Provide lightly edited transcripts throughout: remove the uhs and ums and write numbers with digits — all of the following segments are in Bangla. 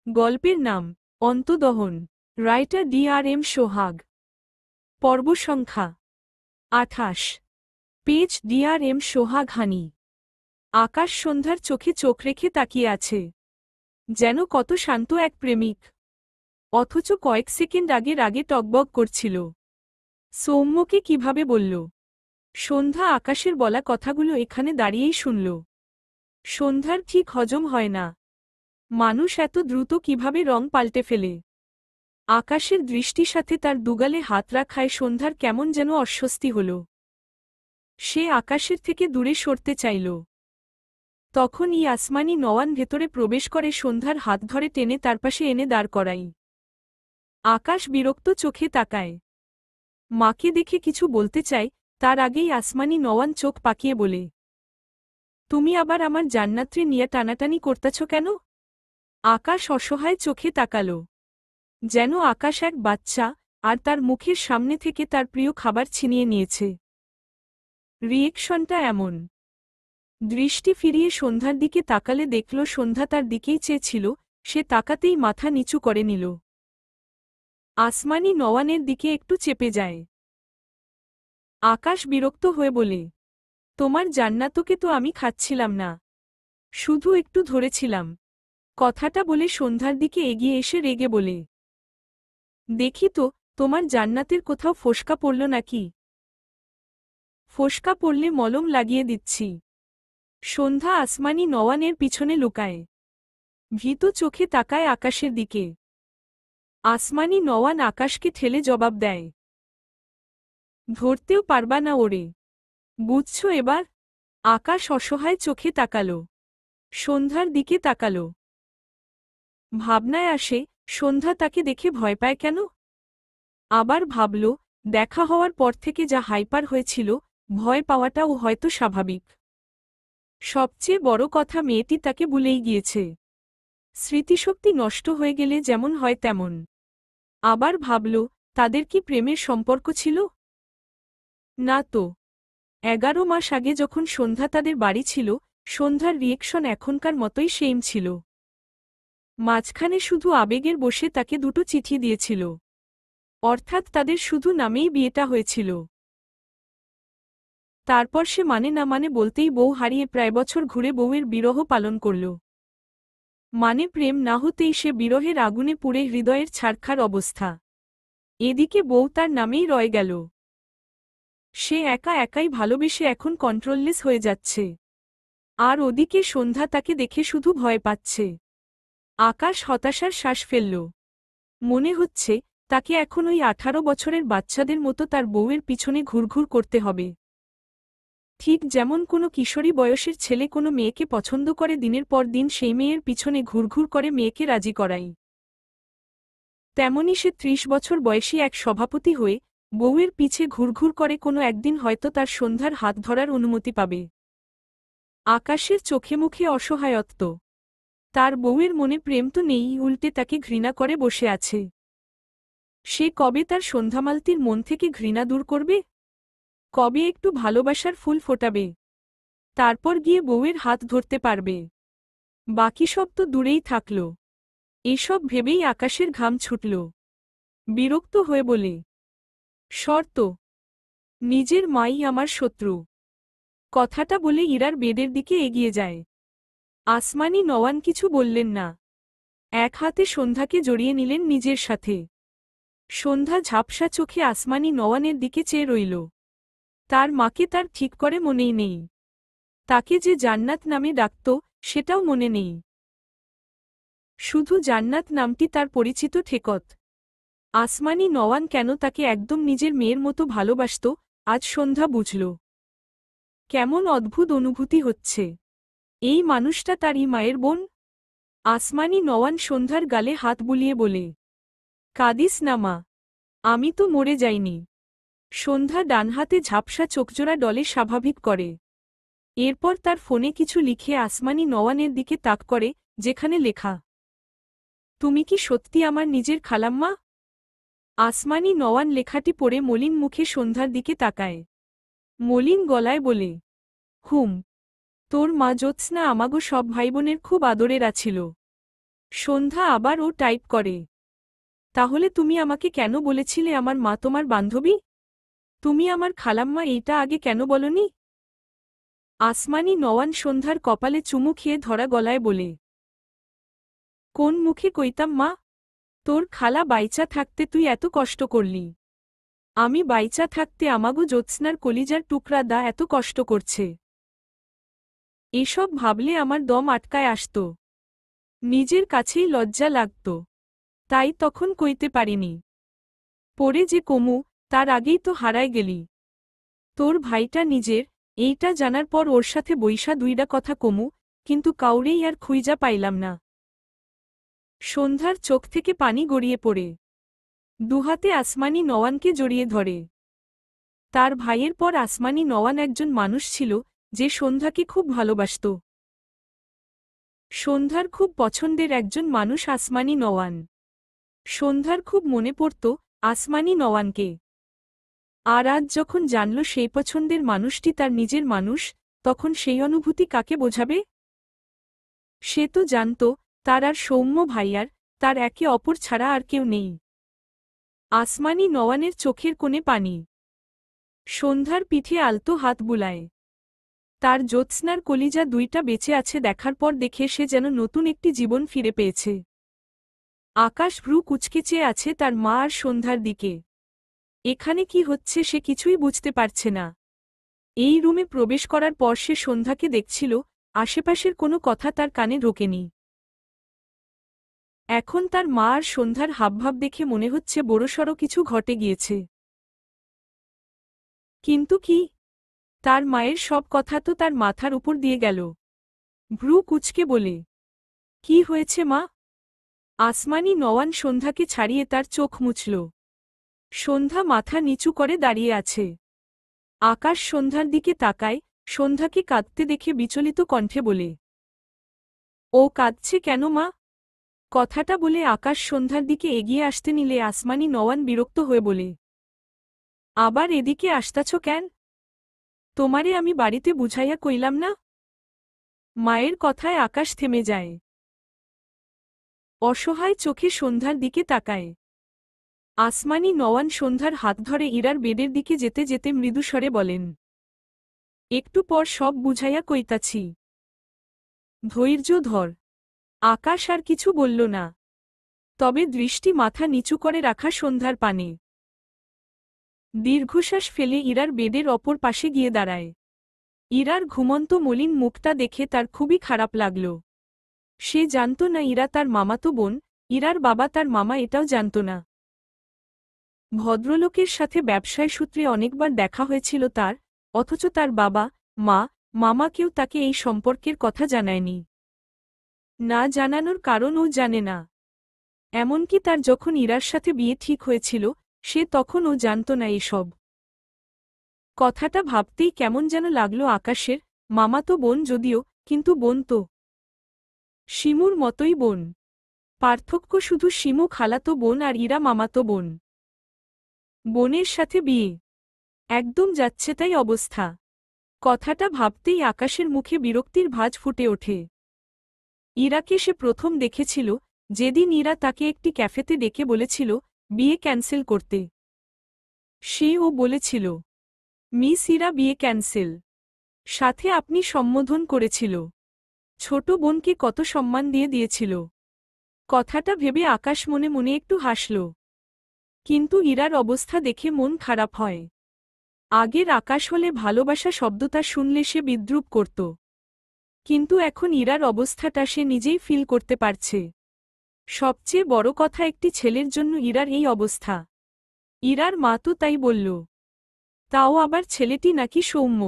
গল্পের নাম অন্তদহন। রাইটার DRM সোহাগ। পর্ব সংখ্যা 28। পেজ DRM সোহাগ হানি। আকাশ সন্ধ্যার চোখে চোখ রেখে তাকিয়ে আছে, যেন কত শান্ত এক প্রেমিক, অথচ কয়েক সেকেন্ড আগে রাগে টগবগ করছিল। সৌম্যকে কিভাবে বলল? সন্ধ্যা আকাশের বলা কথাগুলো এখানে দাঁড়িয়েই শুনল। সন্ধ্যার ঠিক হজম হয় না, মানুষ এত দ্রুত কিভাবে রং পাল্টে ফেলে। আকাশের দৃষ্টির সাথে তার দুগালে হাত রাখায় সন্ধ্যার কেমন যেন অস্বস্তি হল। সে আকাশের থেকে দূরে সরতে চাইল। তখনই আসমানি নওয়ান ভেতরে প্রবেশ করে সন্ধ্যার হাত ধরে টেনে তার পাশে এনে দাঁড় করাই। আকাশ বিরক্ত চোখে তাকায়। মাকে দেখে কিছু বলতে চায়, তার আগেই আসমানি নওয়ান চোখ পাকিয়ে বলে, তুমি আবার আমার জান্নাত্রী নিয়ে টানাটানি করতেছ কেন? আকাশ অসহায় চোখে তাকাল, যেন আকাশ এক বাচ্চা, আর তার মুখের সামনে থেকে তার প্রিয় খাবার ছিনিয়ে নিয়েছে। রিয়েকশনটা এমন। দৃষ্টি ফিরিয়ে সন্ধ্যার দিকে তাকালে দেখল সন্ধ্যা তার দিকেই চেয়েছিল। সে তাকাতেই মাথা নিচু করে নিল। আসমানি নওয়ানের দিকে একটু চেপে যায়। আকাশ বিরক্ত হয়ে বলে, তোমার জান্নাতকে তো আমি খাচ্ছিলাম না, শুধু একটু ধরেছিলাম। কথাটা বলে সন্ধ্যার দিকে এগিয়ে এসে রেগে বলে, দেখি তো তোমার জান্নাতের কোথাও ফোসকা পড়ল নাকি? ফোসকা পড়লে মলম লাগিয়ে দিচ্ছি। সন্ধ্যা আসমানি নওয়ানের পিছনে লুকায়, ভীত চোখে তাকায় আকাশের দিকে। আসমানি নওয়ান আকাশকে ঠেলে জবাব দেয়, ধরতেও পারবা না ওরে, বুঝছ এবার? আকাশ অসহায় চোখে তাকাল, সন্ধ্যার দিকে তাকাল। ভাবনায় আসে, সন্ধ্যা তাকে দেখে ভয় পায় কেন? আবার ভাবল, দেখা হওয়ার পর থেকে যা হাইপার হয়েছিল, ভয় পাওয়াটাও হয়তো স্বাভাবিক। সবচেয়ে বড় কথা, মেয়েটি তাকে ভুলেই গিয়েছে। স্মৃতিশক্তি নষ্ট হয়ে গেলে যেমন হয় তেমন। আবার ভাবল, তাদের কি প্রেমের সম্পর্ক ছিল? না তো। 11 মাস আগে যখন সন্ধ্যা তাদের বাড়ি ছিল, সন্ধ্যার রিয়েকশন এখনকার মতোই সেম ছিল। মাঝখানে শুধু আবেগের বসে তাকে দুটো চিঠি দিয়েছিল, অর্থাৎ তাদের শুধু নামেই বিয়েটা হয়েছিল। তারপর সে মানে না মানে বলতেই বউ হারিয়ে প্রায় বছর ঘুরে বউয়ের বিরহ পালন করল। মানে প্রেম না হতেই সে বিরহের আগুনে পুড়ে হৃদয়ের ছারখার অবস্থা। এদিকে বউ তার নামেই রয়ে গেল। সে একা একাই ভালোবেসে এখন কন্ট্রোললেস হয়ে যাচ্ছে। আর ওদিকে সন্ধ্যা তাকে দেখে শুধু ভয় পাচ্ছে। আকাশ হতাশার শ্বাস ফেলল। মনে হচ্ছে, তাকে এখন ওই 18 বছরের বাচ্চাদের মতো তার বউয়ের পিছনে ঘুরঘুর করতে হবে। ঠিক যেমন কোনো কিশোরী বয়সের ছেলে কোনো মেয়েকে পছন্দ করে দিনের পর দিন সেই মেয়ের পিছনে ঘুরঘুর করে মেয়েকে রাজি করাই। তেমনি সে 30 বছর বয়সী এক সভাপতি হয়ে বউয়ের পিছে ঘুরঘুর করে কোনো একদিন হয়তো তার সন্ধ্যার হাত ধরার অনুমতি পাবে। আকাশের চোখে মুখে অসহায়ত্ব। তার বউয়ের মনে প্রেম তো নেই, উল্টে তাকে ঘৃণা করে বসে আছে। সে কবে তার সন্ধ্যামালতির মন থেকে ঘৃণা দূর করবে? কবে একটু ভালোবাসার ফুল ফোটাবে? তারপর গিয়ে বউয়ের হাত ধরতে পারবে। বাকি সব তো দূরেই থাকল। এসব ভেবেই আকাশের ঘাম ছুটল। বিরক্ত হয়ে বলে, শর্ত? নিজের মাই আমার শত্রু। কথাটা বলে ইরার বেডের দিকে এগিয়ে যায়। আসমানি নওয়ান কিছু বললেন না। এক হাতে সন্ধ্যাকে জড়িয়ে নিলেন নিজের সাথে। সন্ধ্যা ঝাপসা চোখে আসমানি নওয়ানের দিকে চেয়ে রইল। তার মাকে তার ঠিক করে মনেই নেই। তাকে যে জান্নাত নামে ডাকত, সেটাও মনে নেই। শুধু জান্নাত নামটি তার পরিচিত ঠেকত। আসমানি নওয়ান কেন তাকে একদম নিজের মেয়ের মতো ভালোবাসত, আজ সন্ধ্যা বুঝল। কেমন অদ্ভুত অনুভূতি হচ্ছে। এই মানুষটা তারই মায়ের বোন। আসমানি নওয়ান সন্ধ্যার গালে হাত বুলিয়ে বলে, কাঁদিস না মা, আমি তো মরে যাইনি। সন্ধ্যা ডান হাতে ঝাপসা চোখজোড়া ডলে স্বাভাবিক করে। এরপর তার ফোনে কিছু লিখে আসমানি নওয়ানের দিকে তাক করে, যেখানে লেখা, তুমি কি সত্যি আমার নিজের খালাম্মা? আসমানি নওয়ান লেখাটি পড়ে মলিন মুখে সন্ধ্যার দিকে তাকায়। মলিন গলায় বলে, হুম, তোর মা জ্যোৎস্না আমাগো সব ভাইবোনের খুব আদরের আছিল। সন্ধ্যা আবার ও টাইপ করে। তাহলে তুমি আমাকে কেন বলেছিলে আমার মা তোমার বান্ধবী? তুমি আমার খালাম্মা এইটা আগে কেন বলনি? আসমানি নওয়ান সন্ধ্যার কপালে চুমু খেয়ে ধরা গলায় বলে। কোন মুখে কইতাম মা? তোর খালা বাইচা থাকতে তুই এত কষ্ট করলি। আমি বাইচা থাকতে আমাগো জ্যোৎস্নার কলিজার টুকরা দা এত কষ্ট করছে। এসব ভাবলে আমার দম আটকায় আসত। নিজের কাছেই লজ্জা লাগত। তাই তখন কইতে পারিনি। পরে যে কমু, তার আগেই তো হারায় গেলি। তোর ভাইটা নিজের, এইটা জানার পর ওর সাথে বইসা দুইডা কথা কমু, কিন্তু কাউরেই আর খুইজা পাইলাম না। সন্ধ্যার চোখ থেকে পানি গড়িয়ে পড়ে দুহাতে আসমানি নওয়ানকে জড়িয়ে ধরে। তার ভাইয়ের পর আসমানি নওয়ান একজন মানুষ ছিল যে সন্ধ্যাকে খুব ভালোবাসত। সন্ধ্যার খুব পছন্দের একজন মানুষ আসমানি নওয়ান। সন্ধ্যার খুব মনে পড়ত আসমানি নওয়ানকে। আর আজ যখন জানল সেই পছন্দের মানুষটি তার নিজের মানুষ, তখন সেই অনুভূতি কাকে বোঝাবে? সে তো জানত তার আর সৌম্য ভাইয়ার, তার একে অপর ছাড়া আর কেউ নেই। আসমানি নওয়ানের চোখের কোণে পানি। সন্ধ্যার পিঠে আলতো হাত বুলায়। তার জ্যোৎস্নার কলিজা দুইটা বেঁচে আছে দেখার পর দেখে সে যেন নতুন একটি জীবন ফিরে পেয়েছে। আকাশ ভ্রু কুঁচকে চেয়ে আছে তার মা আর সন্ধ্যার দিকে। এখানে কি হচ্ছে সে কিছুই বুঝতে পারছে না। এই রুমে প্রবেশ করার পর সে সন্ধ্যাকে দেখছিল, আশেপাশের কোনো কথা তার কানে ঢোকেনি। এখন তার মা আর সন্ধ্যার হাবভাব দেখে মনে হচ্ছে বড়সড় কিছু ঘটে গিয়েছে। কিন্তু কি? তার মায়ের সব কথা তো তার মাথার উপর দিয়ে গেল। ভ্রু কুঁচকে বলে, কি হয়েছে মা? আসমানি নওয়ান সন্ধ্যাকে ছাড়িয়ে তার চোখ মুছল। সন্ধ্যা মাথা নিচু করে দাঁড়িয়ে আছে। আকাশ সন্ধ্যার দিকে তাকায়, সন্ধ্যাকে কাঁদতে দেখে বিচলিত কণ্ঠে বলে, ও কাঁদছে কেন মা? কথাটা বলে আকাশ সন্ধ্যার দিকে এগিয়ে আসতে নিলে আসমানি নওয়ান বিরক্ত হয়ে বলে, আবার এদিকে আসতাছ কেন? তোমারে আমি বাড়িতে বুঝাইয়া কইলাম না? মায়ের কথায় আকাশ থেমে যায়। অসহায় চোখে সন্ধ্যার দিকে তাকায়। আসমানি নওয়ান সন্ধ্যার হাত ধরে ইরার বেডের দিকে যেতে যেতে মৃদুস্বরে বলেন, একটু পর সব বুঝাইয়া কইতাছি। ধৈর্য ধর। আকাশ আর কিছু বলল না। তবে দৃষ্টি মাথা নিচু করে রাখা সন্ধ্যার পানে। দীর্ঘশ্বাস ফেলে ইরার বেডের অপর পাশে গিয়ে দাঁড়ায়। ইরার ঘুমন্ত মলিন মুখটা দেখে তার খুবই খারাপ লাগল। সে জানত না ইরা তার মামাতো বোন, ইরার বাবা তার মামা এটাও জানত না। ভদ্রলোকের সাথে ব্যবসায় সূত্রে অনেকবার দেখা হয়েছিল তার, অথচ তার বাবা, মা, মামা কেউ তাকে এই সম্পর্কের কথা জানায়নি। না জানানোর কারণ ও জানে না। এমনকি তার যখন ইরার সাথে বিয়ে ঠিক হয়েছিল, সে তখনও জানত না এসব। কথাটা ভাবতেই কেমন যেন লাগল আকাশের, মামাতো বোন যদিও, কিন্তু বোন তো শিমুর মতোই বোন। পার্থক্য শুধু শিমু খালাতো বোন আর ইরা মামাতো বোন। বোনের সাথে বিয়ে একদম যাচ্ছে তাই অবস্থা। কথাটা ভাবতেই আকাশের মুখে বিরক্তির ভাঁজ ফুটে ওঠে। ইরাকে সে প্রথম দেখেছিল যেদিন ইরা তাকে একটি ক্যাফেতে ডেকে বলেছিল বিয়ে ক্যান্সেল করতে। সেও বলেছিল, মিস ইরা বিয়ে ক্যান্সেল। সাথে আপনি সম্বোধন করেছিল। ছোট বোনকে কত সম্মান দিয়ে দিয়েছিল। কথাটা ভেবে আকাশ মনে মনে একটু হাসল। কিন্তু ইরার অবস্থা দেখে মন খারাপ হয়। আগের আকাশ হলে ভালোবাসা শব্দটা শুনলে সে বিদ্রূপ করত। কিন্তু এখন ইরার অবস্থাটা সে নিজেই ফিল করতে পারছে। সবচেয়ে বড় কথা একটি ছেলের জন্য ইরার এই অবস্থা। ইরার মা তো তাই বলল। তাও আবার ছেলেটি নাকি সৌম্য।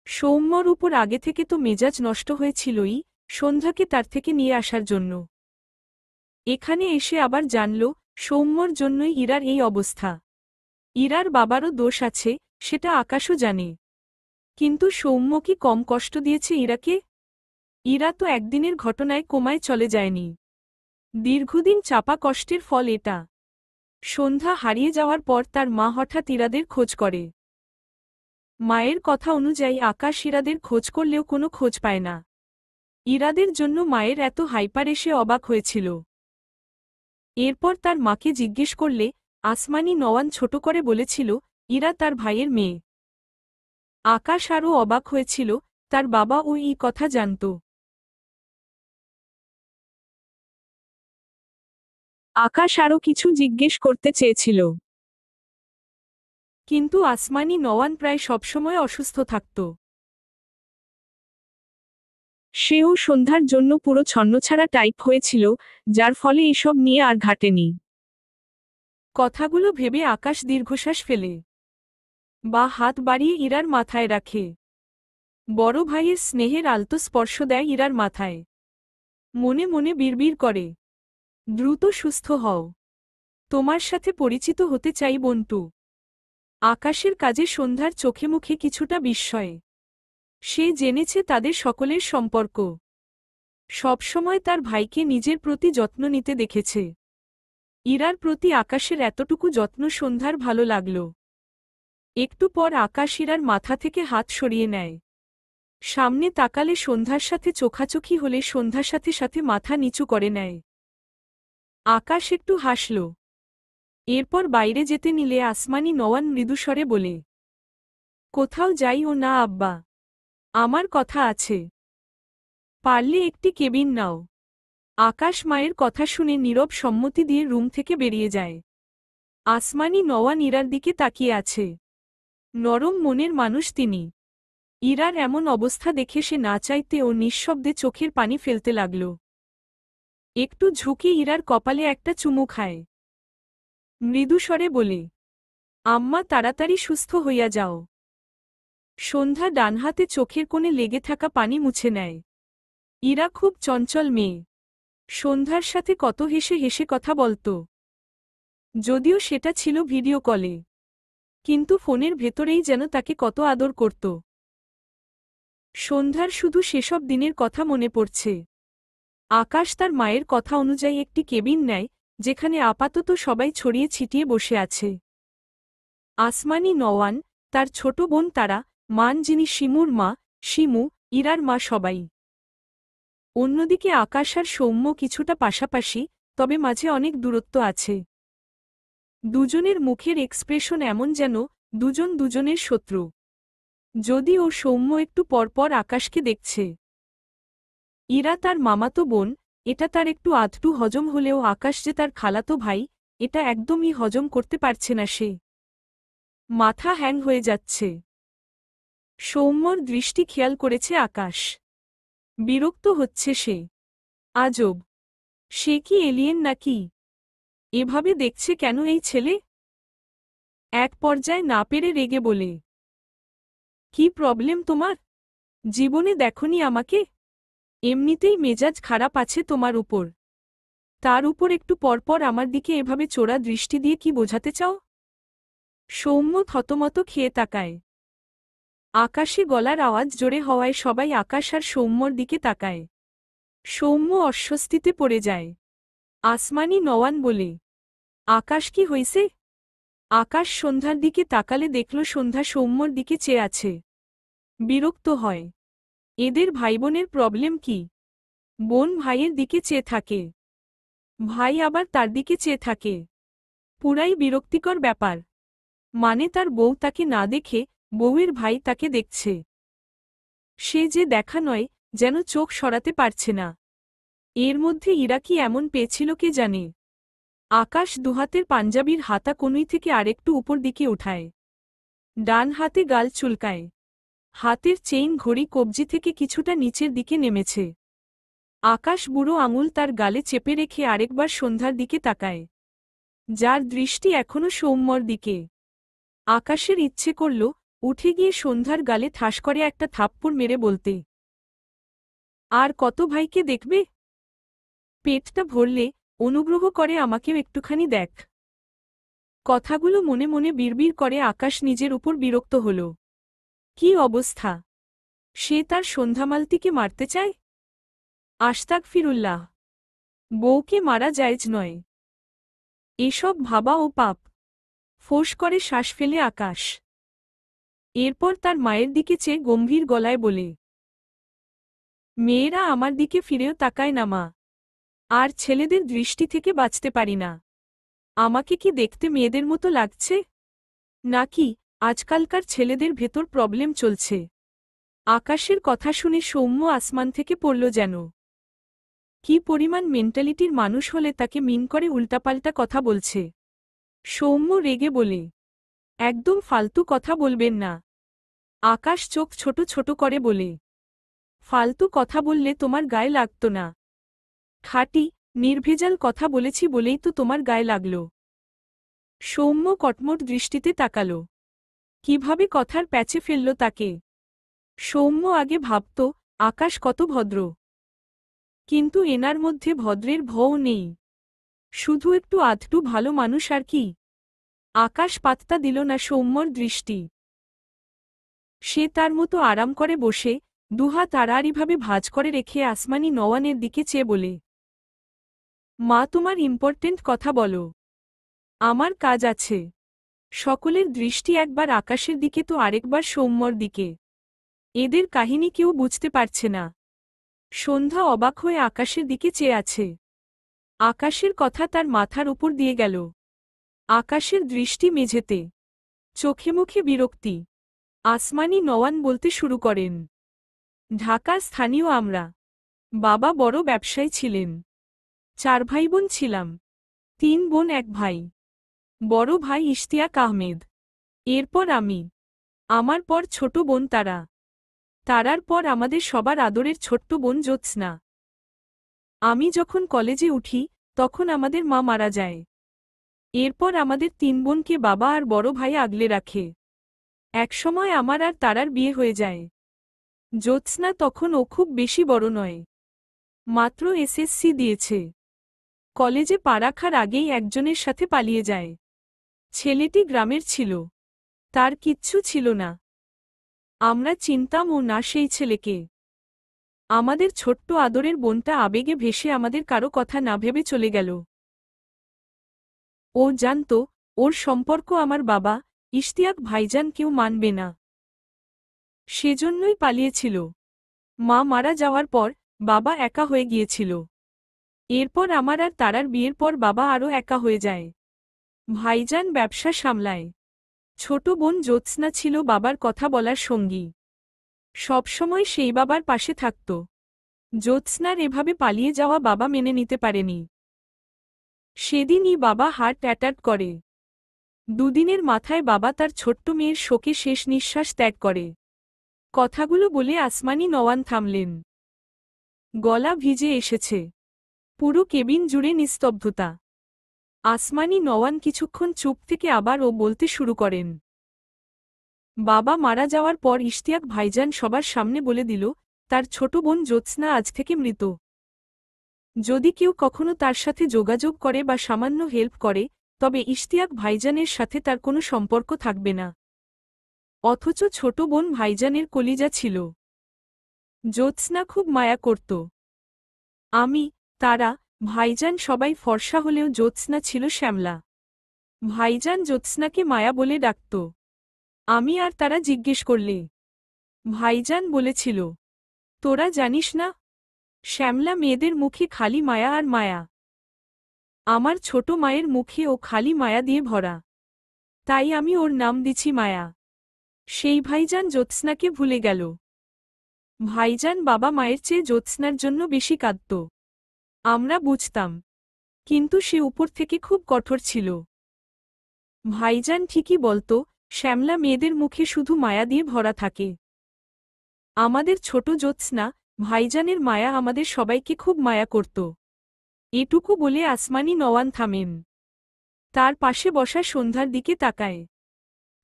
সৌম্যর উপর আগে থেকে তো মেজাজ নষ্ট হয়েছিলই, সন্ধ্যাকে তার থেকে নিয়ে আসার জন্য। এখানে এসে আবার জানল সৌম্যর জন্যই ইরার এই অবস্থা। ইরার বাবারও দোষ আছে, সেটা আকাশও জানে। কিন্তু সৌম্য কি কম কষ্ট দিয়েছে ইরাকে? ইরা তো একদিনের ঘটনায় কোমায় চলে যায়নি। দীর্ঘদিন চাপা কষ্টের ফল এটা। সন্ধ্যা হারিয়ে যাওয়ার পর তার মা হঠাৎ ইরাদের খোঁজ করে। মায়ের কথা অনুযায়ী আকাশ ইরাদের খোঁজ করলেও কোনো খোঁজ পায় না। ইরাদের জন্য মায়ের এত হাইপার এসে অবাক হয়েছিল। এরপর তার মাকে জিজ্ঞেস করলে আসমানি নওয়ান ছোট করে বলেছিল, ইরা তার ভাইয়ের মেয়ে। আকাশ আরও অবাক হয়েছিল, তার বাবা এই কথা জানত। আকাশ আরও কিছু জিজ্ঞেস করতে চেয়েছিল, কিন্তু আসমানি নওয়ান প্রায় সবসময় অসুস্থ থাকত। সেও সন্ধ্যার জন্য পুরো ছন্নছাড়া টাইপ হয়েছিল, যার ফলে এসব নিয়ে আর ঘাটেনি। কথাগুলো ভেবে আকাশ দীর্ঘশ্বাস ফেলে বা হাত বাড়িয়ে ইরার মাথায় রাখে। বড় ভাইয়ের স্নেহের আলতো স্পর্শ দেয় ইরার মাথায়। মনে মনে বিড়বিড় করে, দ্রুত সুস্থ হও, তোমার সাথে পরিচিত হতে চাই বন্টু। আকাশের কাজে সন্ধ্যার চোখে মুখে কিছুটা বিস্ময়। সে জেনেছে তাদের সকলের সম্পর্ক। সবসময় তার ভাইকে নিজের প্রতি যত্ন নিতে দেখেছে। ইরার প্রতি আকাশের এতটুকু যত্ন সন্ধ্যার ভালো লাগল। একটু পর আকাশ ইরার মাথা থেকে হাত সরিয়ে নেয়। সামনে তাকালে সন্ধ্যার সাথে চোখাচোখি হলে সন্ধ্যার সাথে সাথে মাথা নিচু করে নেয়। আকাশ একটু হাসল। এরপর বাইরে যেতে নিলে আসমানি নওয়ান মৃদুস্বরে বলে, কোথাও যাইও না আব্বা, আমার কথা আছে। পারলে একটি কেবিন নাও। আকাশ মায়ের কথা শুনে নীরব সম্মতি দিয়ে রুম থেকে বেরিয়ে যায়। আসমানি নওয়ান ইরার দিকে তাকিয়ে আছে। নরম মনের মানুষ তিনি। ইরার এমন অবস্থা দেখে সে না চাইতেও নিঃশব্দে চোখের পানি ফেলতে লাগল। একটু ঝুঁকে ইরার কপালে একটা চুমু খায়। মৃদুস্বরে বলে, আম্মা তাড়াতাড়ি সুস্থ হইয়া যাও। সন্ধ্যা ডানহাতে চোখের কোণে লেগে থাকা পানি মুছে নেয়। ইরা খুব চঞ্চল মেয়ে। সন্ধ্যার সাথে কত হেসে হেসে কথা বলত, যদিও সেটা ছিল ভিডিও কলে, কিন্তু ফোনের ভেতরেই যেন তাকে কত আদর করত। সন্ধ্যার শুধু সেসব দিনের কথা মনে পড়ছে। আকাশ তার মায়ের কথা অনুযায়ী একটি কেবিন নেয়, যেখানে আপাতত সবাই ছড়িয়ে ছিটিয়ে বসে আছে। আসমানি নওয়ান, তার ছোট বোন তারা, মান যিনি শিমুর মা, শিমু, ইরার মা সবাই। অন্যদিকে আকাশ আর সৌম্য কিছুটা পাশাপাশি, তবে মাঝে অনেক দূরত্ব আছে। দুজনের মুখের এক্সপ্রেশন এমন যেন দুজন দুজনের শত্রু। যদিও সৌম্য একটু পরপর আকাশকে দেখছে। ইরা তার মামাতো বোন, এটা তার একটু আধটু হজম হলেও আকাশ যে তার খালাতো ভাই, এটা একদমই হজম করতে পারছে না সে। মাথা হ্যাং হয়ে যাচ্ছে। সৌম্যর দৃষ্টি খেয়াল করেছে আকাশ। বিরক্ত হচ্ছে সে। আজব, সে কি এলিয়েন নাকি? এভাবে দেখছে কেন এই ছেলে? এক পর্যায়ে না পেরে রেগে বলে, কি প্রবলেম তোমার? জীবনে দেখনি আমাকে? এমনিতেই মেজাজ খারাপ আছে তোমার উপর, তার উপর একটু পরপর আমার দিকে এভাবে চোরা দৃষ্টি দিয়ে কি বোঝাতে চাও? সৌম্য থতমত খেয়ে তাকায়। আকাশে গলার আওয়াজ জোরে হওয়ায় সবাই আকাশ আর সৌম্যর দিকে তাকায়। সৌম্য অস্বস্তিতে পড়ে যায়। আসমানি নওয়ান বলে, আকাশ কি হইছে? আকাশ সন্ধ্যার দিকে তাকালে দেখল সন্ধ্যা সৌম্যর দিকে চেয়ে আছে। বিরক্ত হয়। এদের ভাইবোনের প্রবলেম কি? বোন ভাইয়ের দিকে চেয়ে থাকে, ভাই আবার তার দিকে চেয়ে থাকে। পুরাই বিরক্তিকর ব্যাপার। মানে তার বউ তাকে না দেখে বউয়ের ভাই তাকে দেখছে। সে যে দেখা নয়, যেন চোখ সরাতে পারছে না। এর মধ্যে ইরা কি এমন পেয়েছিল কে জানে। আকাশ দুহাতের পাঞ্জাবির হাতা কনুই থেকে আরেকটু উপর দিকে উঠায়। ডান হাতে গাল চুলকায়। হাতের চেইন ঘড়ি কবজি থেকে কিছুটা নিচের দিকে নেমেছে। আকাশ বুড়ো আঙুল তার গালে চেপে রেখে আরেকবার সন্ধ্যার দিকে তাকায়, যার দৃষ্টি এখনো সৌম্যর দিকে। আকাশের ইচ্ছে করল উঠে গিয়ে সন্ধ্যার গালে ঠাস করে একটা থাপ্পড় মেরে বলতে, আর কত ভাইকে দেখবে? পেটটা ভরলে অনুগ্রহ করে আমাকেও একটুখানি দেখ। কথাগুলো মনে মনে বিড়বিড় করে আকাশ নিজের উপর বিরক্ত হল। কি অবস্থা! সে তার সন্ধ্যামালতিকে মারতে চায়? আস্তাগফিরুল্লাহ, বউকে মারা জায়েজ নয়। এসব ভাবা ও পাপ। ফোঁস করে শ্বাস ফেলে আকাশ। এরপর তার মায়ের দিকে চেয়ে গম্ভীর গলায় বলে, মেয়েরা আমার দিকে ফিরেও তাকায় না মা। আর ছেলেদের দৃষ্টি থেকে বাঁচতে পারি না। আমাকে কি দেখতে মেয়েদের মতো লাগছে? নাকি আজকালকার ছেলেদের ভেতর প্রবলেম চলছে? আকাশের কথা শুনে সৌম্য আসমান থেকে পড়ল যেন। কি পরিমাণ মেন্টালিটির মানুষ হলে তাকে মিন করে উল্টাপাল্টা কথা বলছে। সৌম্য রেগে বলে, একদম ফালতু কথা বলবেন না। আকাশ চোখ ছোট ছোট করে বলে, ফালতু কথা বললে তোমার গায়ে লাগত না। খাঁটি নির্ভেজাল কথা বলেছি বলেই তো তোমার গায়ে লাগল। সৌম্য কটমট দৃষ্টিতে তাকাল। কিভাবে কথার প্যাচে ফেলল তাকে। সৌম্য আগে ভাবত আকাশ কত ভদ্র, কিন্তু এনার মধ্যে ভদ্রের ভও নেই, শুধু একটু আধটু ভালো মানুষ আর কি। আকাশ পাত্তা দিল না সৌম্যর দৃষ্টি। সে তার মতো আরাম করে বসে দুহাত আড়াআড়িভাবে ভাঁজ করে রেখে আসমানি নওয়ানের দিকে চেয়ে বলে, মা তোমার ইম্পর্টেন্ট কথা বলো, আমার কাজ আছে। সকলের দৃষ্টি একবার আকাশের দিকে তো আরেকবার সৌম্যর দিকে। এদের কাহিনী কেউ বুঝতে পারছে না। সন্ধ্যা অবাক হয়ে আকাশের দিকে চেয়ে আছে। আকাশের কথা তার মাথার উপর দিয়ে গেল। আকাশের দৃষ্টি মেঝেতে, চোখে মুখে বিরক্তি। আসমানি নওয়ান বলতে শুরু করেন, ঢাকার স্থানীয় আমরা। বাবা বড় ব্যবসায়ী ছিলেন। 4 ভাইবোন ছিলাম, 3 বোন 1 ভাই। বড় ভাই ইশতিয়াক আহমেদ, এরপর আমি, আমার পর ছোট বোন তারা, তারার পর আমাদের সবার আদরের ছোট্ট বোন জ্যোৎস্না। আমি যখন কলেজে উঠি তখন আমাদের মা মারা যায়। এরপর আমাদের 3 বোনকে বাবা আর বড় ভাই আগলে রাখে। একসময় আমার আর তারার বিয়ে হয়ে যায়। জ্যোৎস্না তখন ও খুব বেশি বড় নয়, মাত্র এসএসসি দিয়েছে। কলেজে পা রাখার আগেই একজনের সাথে পালিয়ে যায়। ছেলেটি গ্রামের ছিল, তার কিচ্ছু ছিল না। আমরা চিনতামও না সেই ছেলেকে। আমাদের ছোট্ট আদরের বোনটা আবেগে ভেসে আমাদের কারো কথা না ভেবে চলে গেল। ও জানত ওর সম্পর্ক আমার বাবা ইশতিয়াক ভাইজান কেউ মানবে না, সেজন্যই পালিয়েছিল। মা মারা যাওয়ার পর বাবা একা হয়ে গিয়েছিল। এরপর আমার আর তারার বিয়ের পর বাবা আরও একা হয়ে যায়। ভাইজান ব্যবসা সামলায়। ছোট বোন জ্যোৎস্না ছিল বাবার কথা বলার সঙ্গী। সবসময় সেই বাবার পাশে থাকত। জ্যোৎস্নার এভাবে পালিয়ে যাওয়া বাবা মেনে নিতে পারেনি। সেদিনই বাবা হার্ট অ্যাটাক করে। 2 দিনের মাথায় বাবা তার ছোট্ট মেয়ের শোকে শেষ নিঃশ্বাস ত্যাগ করে। কথাগুলো বলে আসমানি নওয়ান থামলেন। গলা ভিজে এসেছে। পুরো কেবিন জুড়ে নিস্তব্ধতা। আসমানি নওয়ান কিছুক্ষণ চুপ থেকে আবার ও বলতে শুরু করেন, বাবা মারা যাওয়ার পর ইশতিয়াক ভাইজান সবার সামনে বলে দিল তার ছোট বোন জ্যোৎস্না আজ থেকে মৃত। যদি কেউ কখনো তার সাথে যোগাযোগ করে বা সামান্য হেল্প করে তবে ইশতিয়াক ভাইজানের সাথে তার কোনো সম্পর্ক থাকবে না। অথচ ছোট বোন ভাইজানের কলিজা ছিল। জ্যোৎস্না খুব মায়া করত। আমি, তারা, ভাইজান সবাই ফর্সা হলেও জ্যোৎস্না ছিল শ্যামলা। ভাইজান জ্যোৎস্নাকে মায়া বলে ডাকত। আমি আর তারা জিজ্ঞেস করলে ভাইজান বলেছিল, তোরা জানিস না, শ্যামলা মেয়েদের মুখে খালি মায়া আর মায়া। আমার ছোট মায়ের মুখে ও খালি মায়া দিয়ে ভরা, তাই আমি ওর নাম দিছি মায়া। সেই ভাইজান জ্যোৎস্নাকে ভুলে গেল। ভাইজান বাবা মায়ের চেয়ে জ্যোৎস্নার জন্য বেশি কাঁদত। আমরা বুঝতাম, কিন্তু সে উপর থেকে খুব কঠোর ছিল। ভাইজান ঠিকই বলত শ্যামলা মেয়েদের মুখে শুধু মায়া দিয়ে ভরা থাকে। আমাদের ছোট জ্যোৎস্না, ভাইজানের মায়া আমাদের সবাইকে খুব মায়া করত। এটুকু বলে আসমানি নওয়ান থামেন। তার পাশে বসা সন্ধ্যার দিকে তাকায়।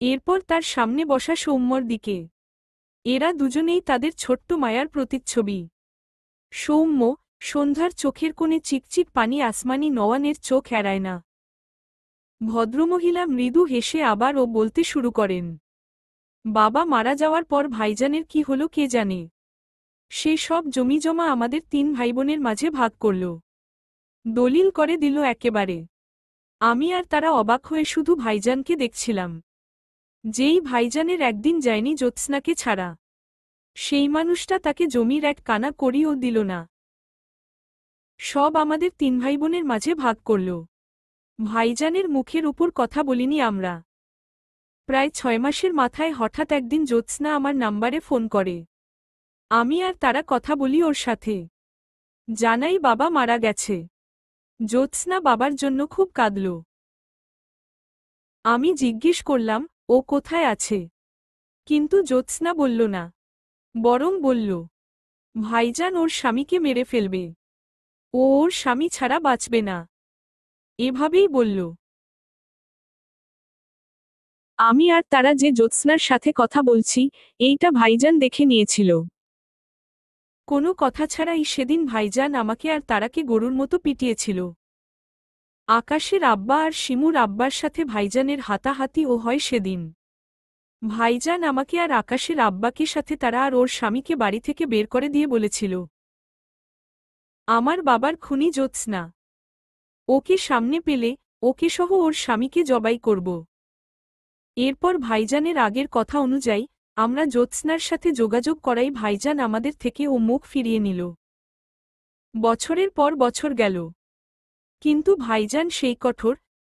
এরপর তার সামনে বসা সৌম্যর দিকে। এরা দুজনেই তাদের ছোট্ট মায়ার প্রতিচ্ছবি। সৌম্য, সন্ধ্যার চোখের কোণে চিকচিক পানি আসমানি নওয়ানের চোখ এড়ায় না। ভদ্রমহিলা মৃদু হেসে আবার ও বলতে শুরু করেন, বাবা মারা যাওয়ার পর ভাইজানের কি হলো কে জানে। সে সব জমিজমা আমাদের 3 ভাইবোনের মাঝে ভাগ করল। দলিল করে দিল একেবারে। আমি আর তারা অবাক হয়ে শুধু ভাইজানকে দেখছিলাম। যেই ভাইজানের একদিন যায়নি জ্যোৎস্নাকে ছাড়া। সেই মানুষটা তাকে জমির এক কানা করিও দিল না। সব আমাদের 3 ভাইবোনের মাঝে ভাগ করল। ভাইজানের মুখের উপর কথা বলিনি আমরা। প্রায় 6 মাসের মাথায় হঠাৎ একদিন জ্যোৎস্না আমার নাম্বারে ফোন করে। আমি আর তারা কথা বলি ওর সাথে। জানাই বাবা মারা গেছে। জ্যোৎস্না বাবার জন্য খুব কাঁদল। আমি জিজ্ঞেস করলাম, ও কোথায় আছে? কিন্তু জ্যোৎস্না বলল না, বরং বলল, ভাইজান ওর স্বামীকে মেরে ফেলবে। ও ওর স্বামী ছাড়া বাঁচবে না, এভাবেই বলল। আমি আর তারা যে জ্যোৎস্নার সাথে কথা বলছি, এইটা ভাইজান দেখে নিয়েছিল। কোনো কথা ছাড়াই সেদিন ভাইজান আমাকে আর তারাকে গরুর মতো পিটিয়েছিল। আকাশের আব্বা আর শিমুর আব্বার সাথে ভাইজানের হাতাহাতিও হয় সেদিন। ভাইজান আমাকে আর আকাশের আব্বাকে সাথে তারা আর ওর স্বামীকে বাড়ি থেকে বের করে দিয়ে বলেছিল, আমার বাবার খুনি জ্যোৎস্না। ওকে সামনে পেলে ওকে সহ ওর স্বামীকে জবাই করব। এরপর ভাইজানের আগের কথা অনুযায়ী আমরা জ্যোৎস্নার সাথে যোগাযোগ করাই ভাইজান আমাদের থেকে ও মুখ ফিরিয়ে নিল। বছরের পর বছর গেল, কিন্তু ভাইজান সেই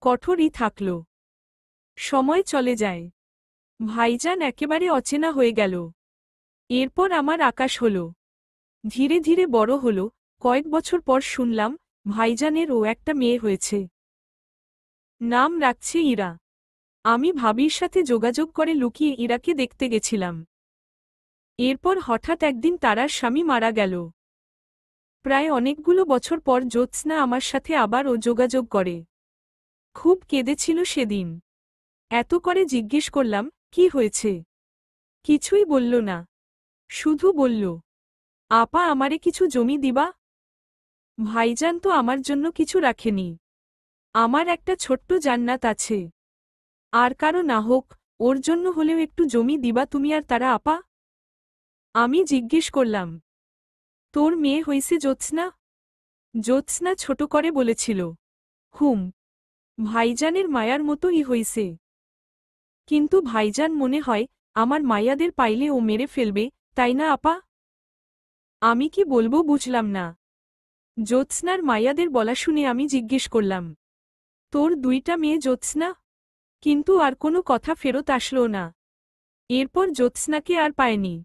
কঠোরই থাকল। সময় চলে যায়, ভাইজান একেবারে অচেনা হয়ে গেল। এরপর আমার আকাশ হল, ধীরে ধীরে বড় হল। কয়েক বছর পর শুনলাম ভাইজানের ও একটা মেয়ে হয়েছে। নাম রাখছে ইরা। আমি ভাবির সাথে যোগাযোগ করে লুকিয়ে ইরাকে দেখতে গেছিলাম। এরপর হঠাৎ একদিন তারার স্বামী মারা গেল। প্রায় অনেকগুলো বছর পর জ্যোৎস্না আমার সাথে আবারও যোগাযোগ করে। খুব কেঁদেছিল সেদিন। এত করে জিজ্ঞেস করলাম, কি হয়েছে? কিছুই বলল না, শুধু বলল, আপা আমারে কিছু জমি দিবা? ভাইজান তো আমার জন্য কিছু রাখেনি। আমার একটা ছোট্ট জান্নাত আছে, আর কারো না হোক ওর জন্য হলেও একটু জমি দিবা তুমি আর তারা আপা? আমি জিজ্ঞেস করলাম, তোর মেয়ে হইছে জ্যোৎস্না? জ্যোৎস্না ছোট করে বলেছিল, হুম, ভাইজানের মায়ার মতোই হইছে। কিন্তু ভাইজান মনে হয় আমার মায়াদের পাইলে ও মেরে ফেলবে, তাই না আপা? আমি কি বলবো বুঝলাম না। জ্যোৎস্নার মায়াদের বলা শুনে আমি জিজ্ঞেস করলাম, তোর 2টা মেয়ে জ্যোৎস্না? কিন্তু আর কোনো কথা ফেরত আসলো না। এরপর জ্যোৎস্নাকে আর পায়নি।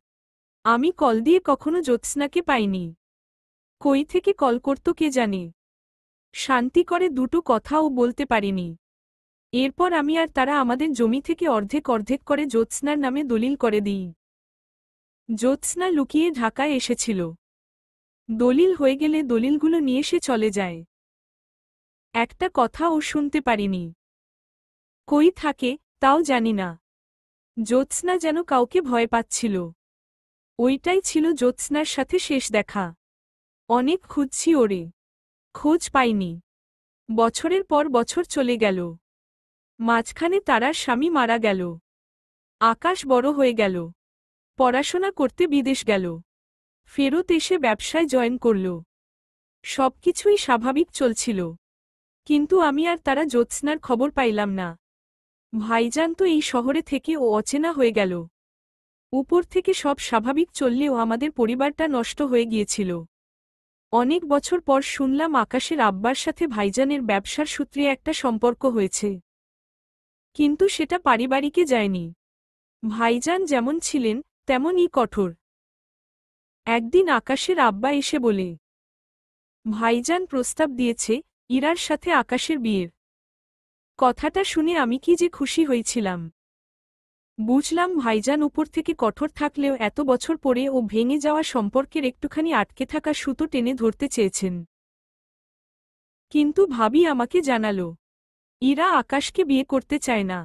আমি কল দিয়ে কখনো জ্যোৎস্নাকে পাইনি। কই থেকে কল করত কে জানে। শান্তি করে দুটো কথাও বলতে পারিনি। এরপর আমি আর তারা আমাদের জমি থেকে অর্ধেক অর্ধেক করে জ্যোৎস্নার নামে দলিল করে দিই। জ্যোৎস্না লুকিয়ে ঢাকায় এসেছিল। দলিল হয়ে গেলে দলিলগুলো নিয়ে সে চলে যায়। একটা কথাও শুনতে পারিনি। কই থাকে তাও জানি না। জ্যোৎস্না যেন কাউকে ভয় পাচ্ছিল। ওইটাই ছিল জ্যোৎস্নার সাথে শেষ দেখা। অনেক খুঁজছি ওরে, খোঁজ পাইনি। বছরের পর বছর চলে গেল। মাঝখানে তারার স্বামী মারা গেল। আকাশ বড় হয়ে গেল, পড়াশোনা করতে বিদেশ গেল, ফেরত এসে ব্যবসায় জয়েন করল। সবকিছুই স্বাভাবিক চলছিল, কিন্তু আমি আর তারা জ্যোৎস্নার খবর পাইলাম না। ভাইজান তো এই শহরে থেকে ও অচেনা হয়ে গেল। উপর থেকে সব স্বাভাবিক চললেও আমাদের পরিবারটা নষ্ট হয়ে গিয়েছিল। অনেক বছর পর শুনলাম আকাশের আব্বার সাথে ভাইজানের ব্যবসার সূত্রে একটা সম্পর্ক হয়েছে। কিন্তু সেটা পারিবারিকে যায়নি। ভাইজান যেমন ছিলেন তেমনই কঠোর। একদিন আকাশের আব্বা এসে বলে, ভাইজান প্রস্তাব দিয়েছে ইরার সাথে আকাশের বিয়ের। কথাটা শুনে আমি কি যে খুশি হয়েছিলাম। বুঝলাম ভাইজান উপর থেকে কঠোর থাকলেও এত বছর পরে ও ভেঙে যাওয়া সম্পর্কের একটুখানি আটকে থাকা সুতো টেনে ধরতে চেয়েছেন। কিন্তু ভাবি আমাকে জানালো, ইরা আকাশকে বিয়ে করতে চায় না।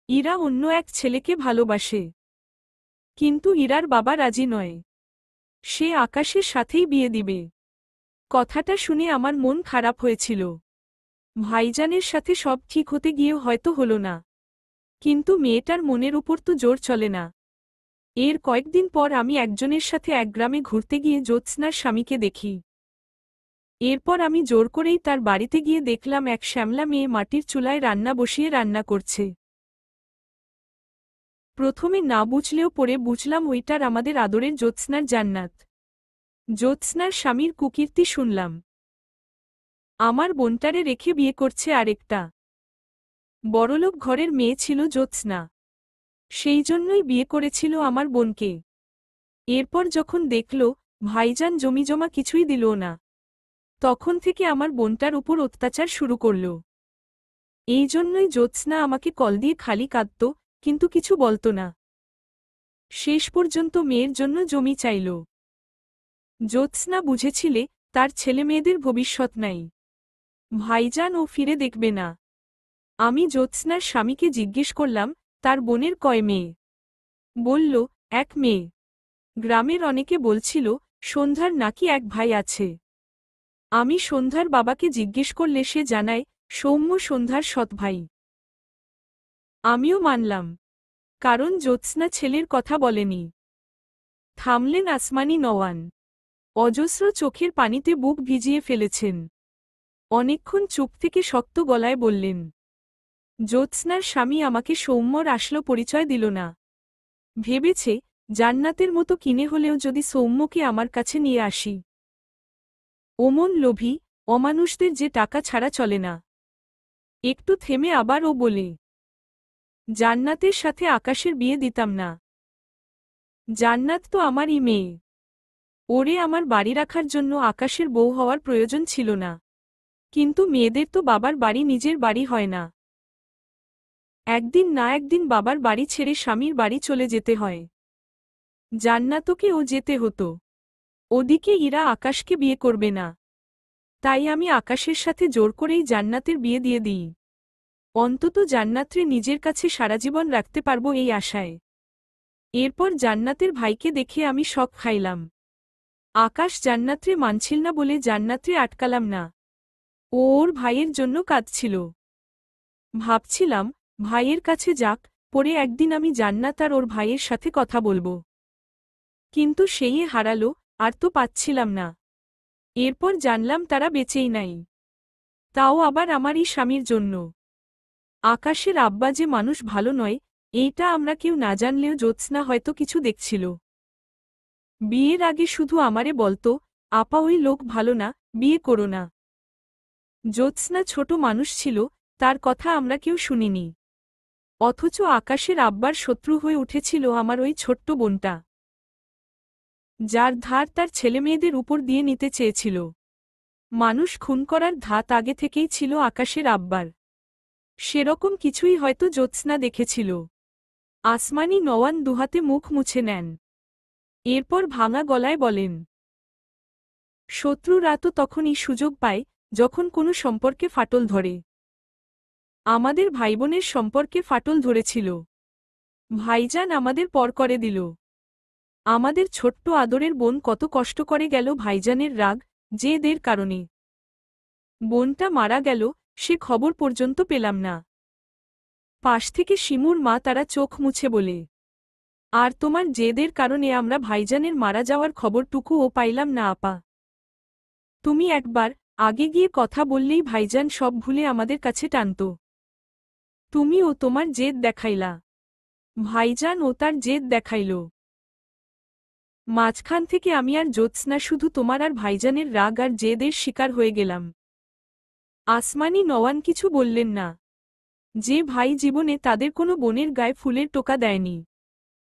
ইরা অন্য এক ছেলেকে ভালোবাসে। কিন্তু ইরার বাবা রাজি নয়। সে আকাশের সাথেই বিয়ে দিবে। কথাটা শুনে আমার মন খারাপ হয়েছিল। ভাইজানের সাথে সব ঠিক হতে গিয়েও হয়তো হলো না। কিন্তু মেয়েটার মনের উপর তো জোর চলে না। এর কয়েকদিন পর আমি একজনের সাথে এক গ্রামে ঘুরতে গিয়ে জ্যোৎস্নার স্বামীকে দেখি। এরপর আমি জোর করেই তার বাড়িতে গিয়ে দেখলাম এক শ্যামলা মেয়ে মাটির চুলায় রান্না বসিয়ে রান্না করছে। প্রথমে না বুঝলেও পরে বুঝলাম ওইটার আমাদের আদরের জ্যোৎস্নার জান্নাত। জ্যোৎস্নার স্বামীর কুকীর্তি শুনলাম। আমার বোনটারে রেখে বিয়ে করছে আরেকটা। বড়লোক ঘরের মেয়ে ছিল জ্যোৎস্না। সেই জন্যই বিয়ে করেছিল আমার বোনকে। এরপর যখন দেখল ভাইজান জমিজমা কিছুই দিল না, তখন থেকে আমার বোনটার উপর অত্যাচার শুরু করল। এই জন্যই জ্যোৎস্না আমাকে কল দিয়ে খালি কাঁদত, কিন্তু কিছু বলত না। শেষ পর্যন্ত মেয়ের জন্য জমি চাইল। জ্যোৎস্না বুঝেছিলে তার ছেলেমেয়েদের ভবিষ্যৎ নাই, ভাইজান ও ফিরে দেখবে না। আমি জ্যোৎস্নার স্বামীকে জিজ্ঞেস করলাম, তার বোনের কয় মেয়ে? বলল, এক মেয়ে। গ্রামের অনেকে বলছিল সন্ধ্যার নাকি এক ভাই আছে। আমি সন্ধ্যার বাবাকে জিজ্ঞেস করলে সে জানায় সৌম্য সন্ধ্যার সৎ ভাই। আমিও মানলাম, কারণ জ্যোৎস্না ছেলের কথা বলেনি। থামলেন আসমানি নওয়ান। অজস্র চোখের পানিতে বুক ভিজিয়ে ফেলেছেন। অনেকক্ষণ চুপ থেকে শক্ত গলায় বললেন, জ্যোৎস্নার স্বামী আমাকে সৌম্যর আসল পরিচয় দিল না। ভেবেছে জান্নাতের মতো কিনে হলেও যদি সৌম্যকে আমার কাছে নিয়ে আসি। ওমন লোভী অমানুষদের যে টাকা ছাড়া চলে না। একটু থেমে আবার ও বলে, জান্নাতের সাথে আকাশের বিয়ে দিতাম না। জান্নাত তো আমারই মেয়ে। ওরে আমার বাড়ি রাখার জন্য আকাশের বউ হওয়ার প্রয়োজন ছিল না। কিন্তু মেয়েদের তো বাবার বাড়ি নিজের বাড়ি হয় না। একদিন না একদিন বাবার বাড়ি ছেড়ে স্বামীর বাড়ি চলে যেতে হয়। জান্নাতকে ও যেতে হতো। ওদিকে ইরা আকাশকে বিয়ে করবে না। তাই আমি আকাশের সাথে জোর করেই জান্নাতের বিয়ে দিয়ে দিই। অন্তত জান্নাতরে নিজের কাছে সারাজীবন রাখতে পারব এই আশায়। এরপর জান্নাতের ভাইকে দেখে আমি শক খাইলাম। আকাশ জান্নাতরে মানছিল না বলে জান্নাতরে আটকালাম না। ও ওর ভাইয়ের জন্য কাঁদছিল। ভাবছিলাম ভাইয়ের কাছে যাক, পরে একদিন আমি জান্নাত আর ওর ভাইয়ের সাথে কথা বলবো। কিন্তু সেই হারালো, আর তো পাচ্ছিলাম না। এরপর জানলাম তারা বেঁচেই নাই। তাও আবার আমারই স্বামীর জন্য। আকাশের আব্বা যে মানুষ ভালো নয়, এইটা আমরা কেউ না জানলেও জ্যোৎস্না হয়তো কিছু দেখছিল। বিয়ের আগে শুধু আমারে বলতো, আপা ওই লোক ভালো না, বিয়ে করো না। জ্যোৎস্না ছোট মানুষ ছিল, তার কথা আমরা কেউ শুনিনি। অথচ আকাশের আব্বার শত্রু হয়ে উঠেছিল আমার ওই ছোট্ট বোনটা, যার ধার তার ছেলেমেয়েদের উপর দিয়ে নিতে চেয়েছিল। মানুষ খুন করার ধাত আগে থেকেই ছিল আকাশের আব্বার। সেরকম কিছুই হয়তো জ্যোৎস্না দেখেছিল। আসমানি নওয়ান দুহাতে মুখ মুছে নেন। এরপর ভাঙা গলায় বলেন, শত্রুরা তো তখনই সুযোগ পায় যখন কোনো সম্পর্কে ফাটল ধরে। আমাদের ভাইবোনের সম্পর্কে ফাটল ধরেছিল। ভাইজান আমাদের পর করে দিল। আমাদের ছোট্ট আদরের বোন কত কষ্ট করে গেল ভাইজানের রাগ জেদের কারণে। বোনটা মারা গেল, সে খবর পর্যন্ত পেলাম না। পাশ থেকে শিমুর মা তারা চোখ মুছে বলে, আর তোমার জেদের কারণে আমরা ভাইজানের মারা যাওয়ার খবরটুকুও পাইলাম না আপা। তুমি একবার আগে গিয়ে কথা বললেই ভাইজান সব ভুলে আমাদের কাছে টানত। তুমি ও তোমার জেদ দেখাইলা। ভাইজান ও তার জেদ দেখাইল। মাঝখান থেকে আমি আর জ্যোৎস্না শুধু তোমার আর ভাইজানের রাগ আর জেদের শিকার হয়ে গেলাম। আসমানি নওয়ান কিছু বললেন না। যে ভাই জীবনে তাদের কোনো বোনের গায়ে ফুলের টোকা দেয়নি,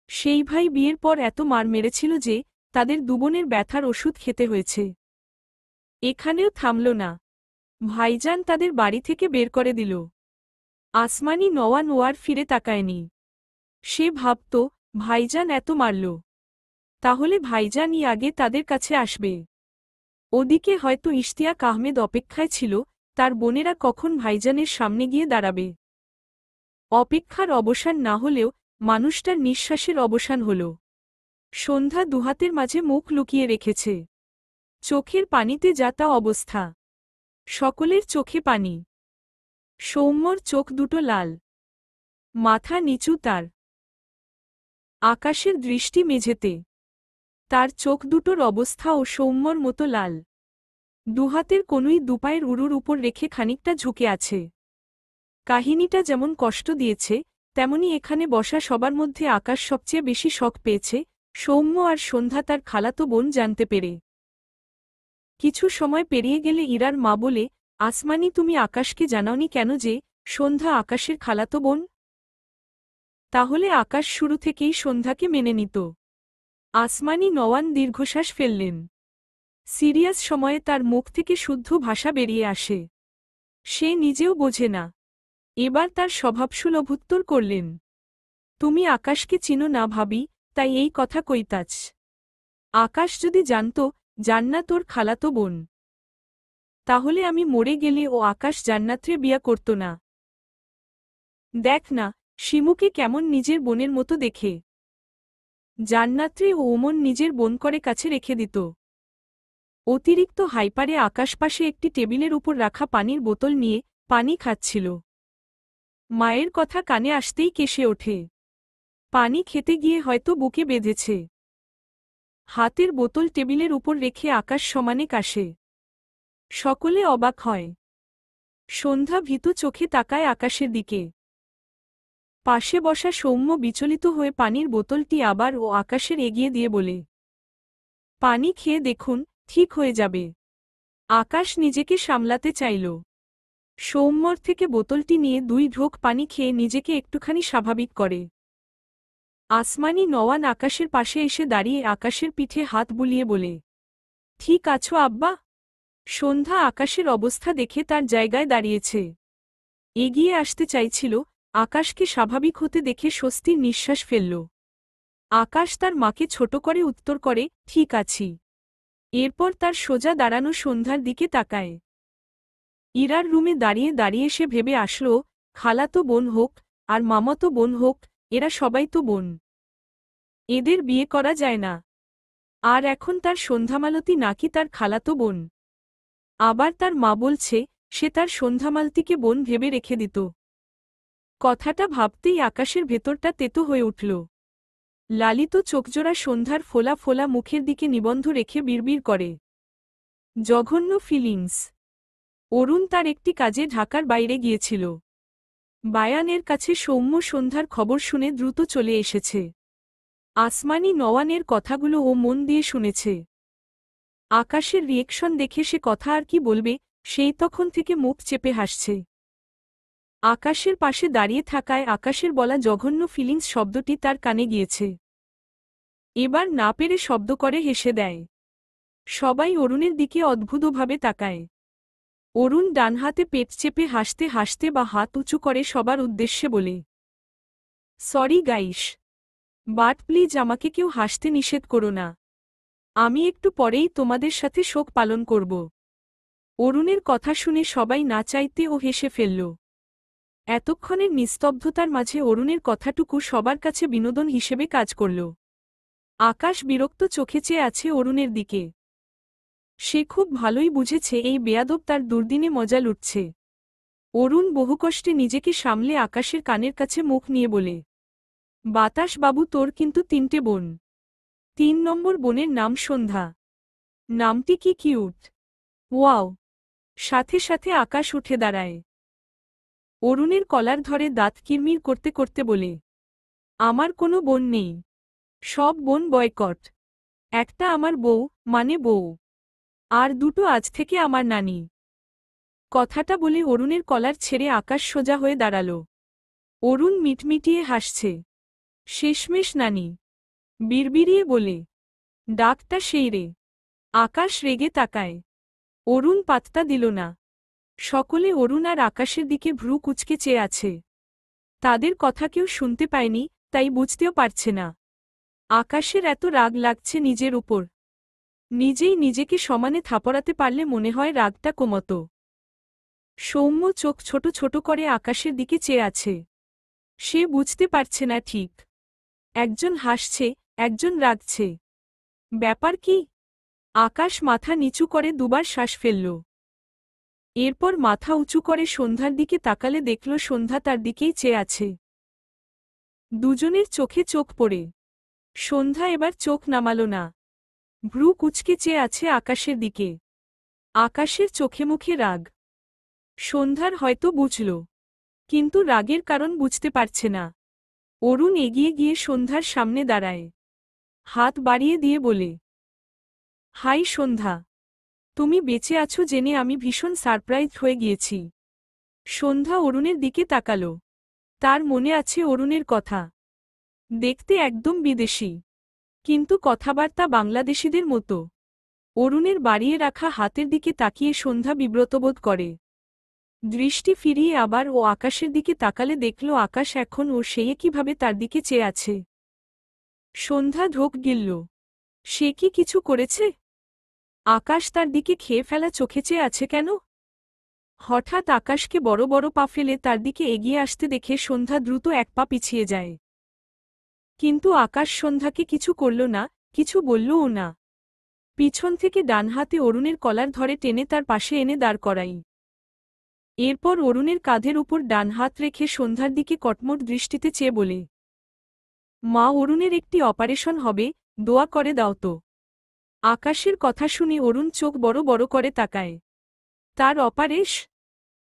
সেই ভাই বিয়ের পর এত মার মেরেছিল যে তাদের দুবোনের ব্যথার ওষুধ খেতে হয়েছে। এখানেও থামল না। ভাইজান তাদের বাড়ি থেকে বের করে দিল। আসমানি নওয়ান ওয়ার ফিরে তাকায়নি। সে ভাবত, ভাইজান এত মারল, তাহলে ভাইজানই আগে তাদের কাছে আসবে। ওদিকে হয়তো ইশতিয়াক আহমেদ অপেক্ষায় ছিল তার বোনেরা কখন ভাইজানের সামনে গিয়ে দাঁড়াবে। অপেক্ষার অবসান না হলেও মানুষটার নিঃশ্বাসের অবসান হল। সন্ধ্যা দুহাতের মাঝে মুখ লুকিয়ে রেখেছে। চোখের পানিতে যাতা অবস্থা। সকলের চোখে পানি। সৌম্যর চোখ দুটো লাল, মাথা নিচু তার। আকাশের দৃষ্টি মেঝেতে। তার চোখ দুটোর অবস্থাও সৌম্যর মতো লাল। দুহাতের কনুই দুপায়ের উরুর উপর রেখে খানিকটা ঝুঁকে আছে। কাহিনীটা যেমন কষ্ট দিয়েছে তেমনি এখানে বসা সবার মধ্যে আকাশ সবচেয়ে বেশি শখ পেয়েছে সৌম্য আর সন্ধ্যা তার খালাতো বোন জানতে পেরে। কিছু সময় পেরিয়ে গেলে ইরার মা বলে, আসমানি তুমি আকাশকে জানাওনি কেন যে সন্ধ্যা আকাশের খালাতো বোন? তাহলে আকাশ শুরু থেকেই সন্ধ্যাকে মেনে নিত। আসমানি নওয়ান দীর্ঘশ্বাস ফেললেন। সিরিয়াস সময়ে তার মুখ থেকে শুদ্ধ ভাষা বেরিয়ে আসে। সে নিজেও বোঝে না। এবার তার স্বভাবসুলভ উত্তর করলেন, তুমি আকাশকে চিনো না ভাবি, তাই এই কথা কইতাছ। আকাশ যদি জানত জান্নাত তোর খালাতো বোন, তাহলে আমি মরে গেলে ও আকাশ জান্নাতরে বিয়া করত না। দেখ না শিমুকে কেমন নিজের বোনের মতো দেখে। জান্নাত্রে ও ওমন নিজের বোন করে কাছে রেখে দিত। অতিরিক্ত হাইপারে আকাশ পাশে একটি টেবিলের উপর রাখা পানির বোতল নিয়ে পানি খাচ্ছিল। মায়ের কথা কানে আসতেই কেসে ওঠে। পানি খেতে গিয়ে হয়তো বুকে বেঁধেছে। হাতের বোতল টেবিলের উপর রেখে আকাশ সমানে কাশে। সকলে অবাক হয়। সন্ধ্যা ভীতু চোখে তাকায় আকাশের দিকে। পাশে বসা সৌম্য বিচলিত হয়ে পানির বোতলটি আবার ও আকাশের এগিয়ে দিয়ে বলে, পানি খেয়ে দেখুন, ঠিক হয়ে যাবে। আকাশ নিজেকে সামলাতে চাইল। সৌম্যর থেকে বোতলটি নিয়ে 2 ঢোক পানি খেয়ে নিজেকে একটুখানি স্বাভাবিক করে। আসমানি নওয়ান আকাশের পাশে এসে দাঁড়িয়ে আকাশের পিঠে হাত বুলিয়ে বলে, ঠিক আছো আব্বা? সন্ধ্যা আকাশের অবস্থা দেখে তার জায়গায় দাঁড়িয়েছে। এগিয়ে আসতে চাইছিল, আকাশকে স্বাভাবিক হতে দেখে স্বস্তির নিঃশ্বাস ফেলল। আকাশ তার মাকে ছোট করে উত্তর করে, ঠিক আছি। এরপর তার সোজা দাঁড়ানো সন্ধ্যার দিকে তাকায়। ইরার রুমে দাঁড়িয়ে দাঁড়িয়ে সে ভেবে আসলো, খালাতো বোন হোক আর মামাতো বোন হোক, এরা সবাই তো বোন। এদের বিয়ে করা যায় না। আর এখন তার সন্ধ্যামালতী নাকি তার খালাতো বোন। আবার তার মা বলছে সে তার সন্ধ্যামালতীকে বোন ভেবে রেখে দিত। কথাটা ভাবতেই আকাশের ভেতরটা তেতো হয়ে উঠল। লালিত চোখজোড়া সন্ধ্যার ফোলা ফোলা মুখের দিকে নিবন্ধ রেখে বিড়বিড় করে, জঘন্য ফিলিংস। অরুণ তার একটি কাজে ঢাকার বাইরে গিয়েছিল। বায়ানের কাছে সৌম্য সন্ধ্যার খবর শুনে দ্রুত চলে এসেছে। আসমানি নওয়ানের কথাগুলো ও মন দিয়ে শুনেছে। আকাশের রিয়েকশন দেখে সে কথা আর কি বলবে, সেই তখন থেকে মুখ চেপে হাসছে। আকাশের পাশে দাঁড়িয়ে থাকায় আকাশের বলা জঘন্য ফিলিংস শব্দটি তার কানে গিয়েছে। এবার না পেরে শব্দ করে হেসে দেয়। সবাই অরুণের দিকে অদ্ভুতভাবে তাকায়। অরুণ ডান হাতে পেট চেপে হাসতে হাসতে বা হাত উঁচু করে সবার উদ্দেশ্যে বলে, সরি গাইস, বাট প্লিজ আমাকে কেউ হাসতে নিষেধ করো না। আমি একটু পরেই তোমাদের সাথে শোক পালন করব। অরুণের কথা শুনে সবাই না চাইতে ও হেসে ফেলল। এতক্ষণের নিস্তব্ধতার মাঝে অরুণের কথাটুকু সবার কাছে বিনোদন হিসেবে কাজ করল। আকাশ বিরক্ত চোখে চেয়ে আছে অরুণের দিকে। সে খুব ভালোই বুঝেছে এই বেয়াদব তার দুর্দিনে মজা লুটছে। অরুণ বহুকষ্টে নিজেকে সামলে আকাশের কানের কাছে মুখ নিয়ে বলে, বাতাস বাবু তোর কিন্তু 3টে বোন। 3 নম্বর বোনের নাম সন্ধ্যা। নামটি কি কিউট। ওয়াও। সাথে সাথে আকাশ উঠে দাঁড়ায়। অরুণের কলার ধরে দাঁত কিরমির করতে করতে বলে, আমার কোনো বোন নেই। সব বোন বয়কট। একটা আমার বউ, মানে বউ। আর 2টো আজ থেকে আমার নানি। কথাটা বলে অরুণের কলার ছেড়ে আকাশ সোজা হয়ে দাঁড়াল। অরুণ মিটমিটিয়ে হাসছে। শেষমেশ নানি। বিড়বিড়িয়ে বলে, ডাকটা সেই রে। আকাশ রেগে তাকায়। অরুণ পাত্তা দিল না। সকলে অরুণ আর আকাশের দিকে ভ্রু কুঁচকে চেয়ে আছে। তাদের কথা কেউ শুনতে পায়নি, তাই বুঝতেও পারছে না। আকাশের এত রাগ লাগছে নিজের উপর। নিজেই নিজেকে সমানে থাপড়াতে পারলে মনে হয় রাগটা কমত। সৌম্য চোখ ছোট ছোট করে আকাশের দিকে চেয়ে আছে। সে বুঝতে পারছে না ঠিক। একজন হাসছে, একজন রাগছে। ব্যাপার কি? আকাশ মাথা নিচু করে 2বার শ্বাস ফেলল। এরপর মাথা উঁচু করে সন্ধ্যার দিকে তাকালে দেখল সন্ধ্যা তার দিকেই চেয়ে আছে। দুজনের চোখে চোখ পড়ে। সন্ধ্যা এবার চোখ নামাল না। ভ্রু কুঁচকে চেয়ে আছে আকাশের দিকে। আকাশের চোখে মুখে রাগ। সন্ধ্যার হয়তো বুঝল, কিন্তু রাগের কারণ বুঝতে পারছে না। অরুণ এগিয়ে গিয়ে সন্ধ্যার সামনে দাঁড়ায়, হাত বাড়িয়ে দিয়ে বলে, হাই সন্ধ্যা, তুমি বেঁচে আছো জেনে আমি ভীষণ সারপ্রাইজ হয়ে গিয়েছি। সন্ধ্যা অরুণের দিকে তাকাল। তার মনে আছে অরুণের কথা, দেখতে একদম বিদেশি, কিন্তু কথাবার্তা বাংলাদেশিদের মতো। অরুণের বাড়িয়ে রাখা হাতের দিকে তাকিয়ে সন্ধ্যা বিব্রতবোধ করে। দৃষ্টি ফিরিয়ে আবার ও আকাশের দিকে তাকালে দেখল আকাশ এখন ও সেই কিভাবে তার দিকে চেয়ে আছে। সন্ধ্যা ঢোক গিলল, সে কি কিছু করেছে? আকাশ তার দিকে খেয়ে ফেলা চোখে চেয়ে আছে কেন? হঠাৎ আকাশকে বড় বড় পা ফেলে তার দিকে এগিয়ে আসতে দেখে সন্ধ্যা দ্রুত এক পা পিছিয়ে যায়। কিন্তু আকাশ সন্ধ্যাকে কিছু করল না, কিছু বললও না। পিছন থেকে ডান হাতে অরুণের কলার ধরে টেনে তার পাশে এনে দাঁড় করাই। এরপর অরুণের কাঁধের উপর ডান হাত রেখে সন্ধ্যার দিকে কটমট দৃষ্টিতে চেয়ে বলে, মা, অরুণের একটি অপারেশন হবে, দোয়া করে দাও তো। আকাশের কথা শুনে অরুণ চোখ বড় বড় করে তাকায়। তার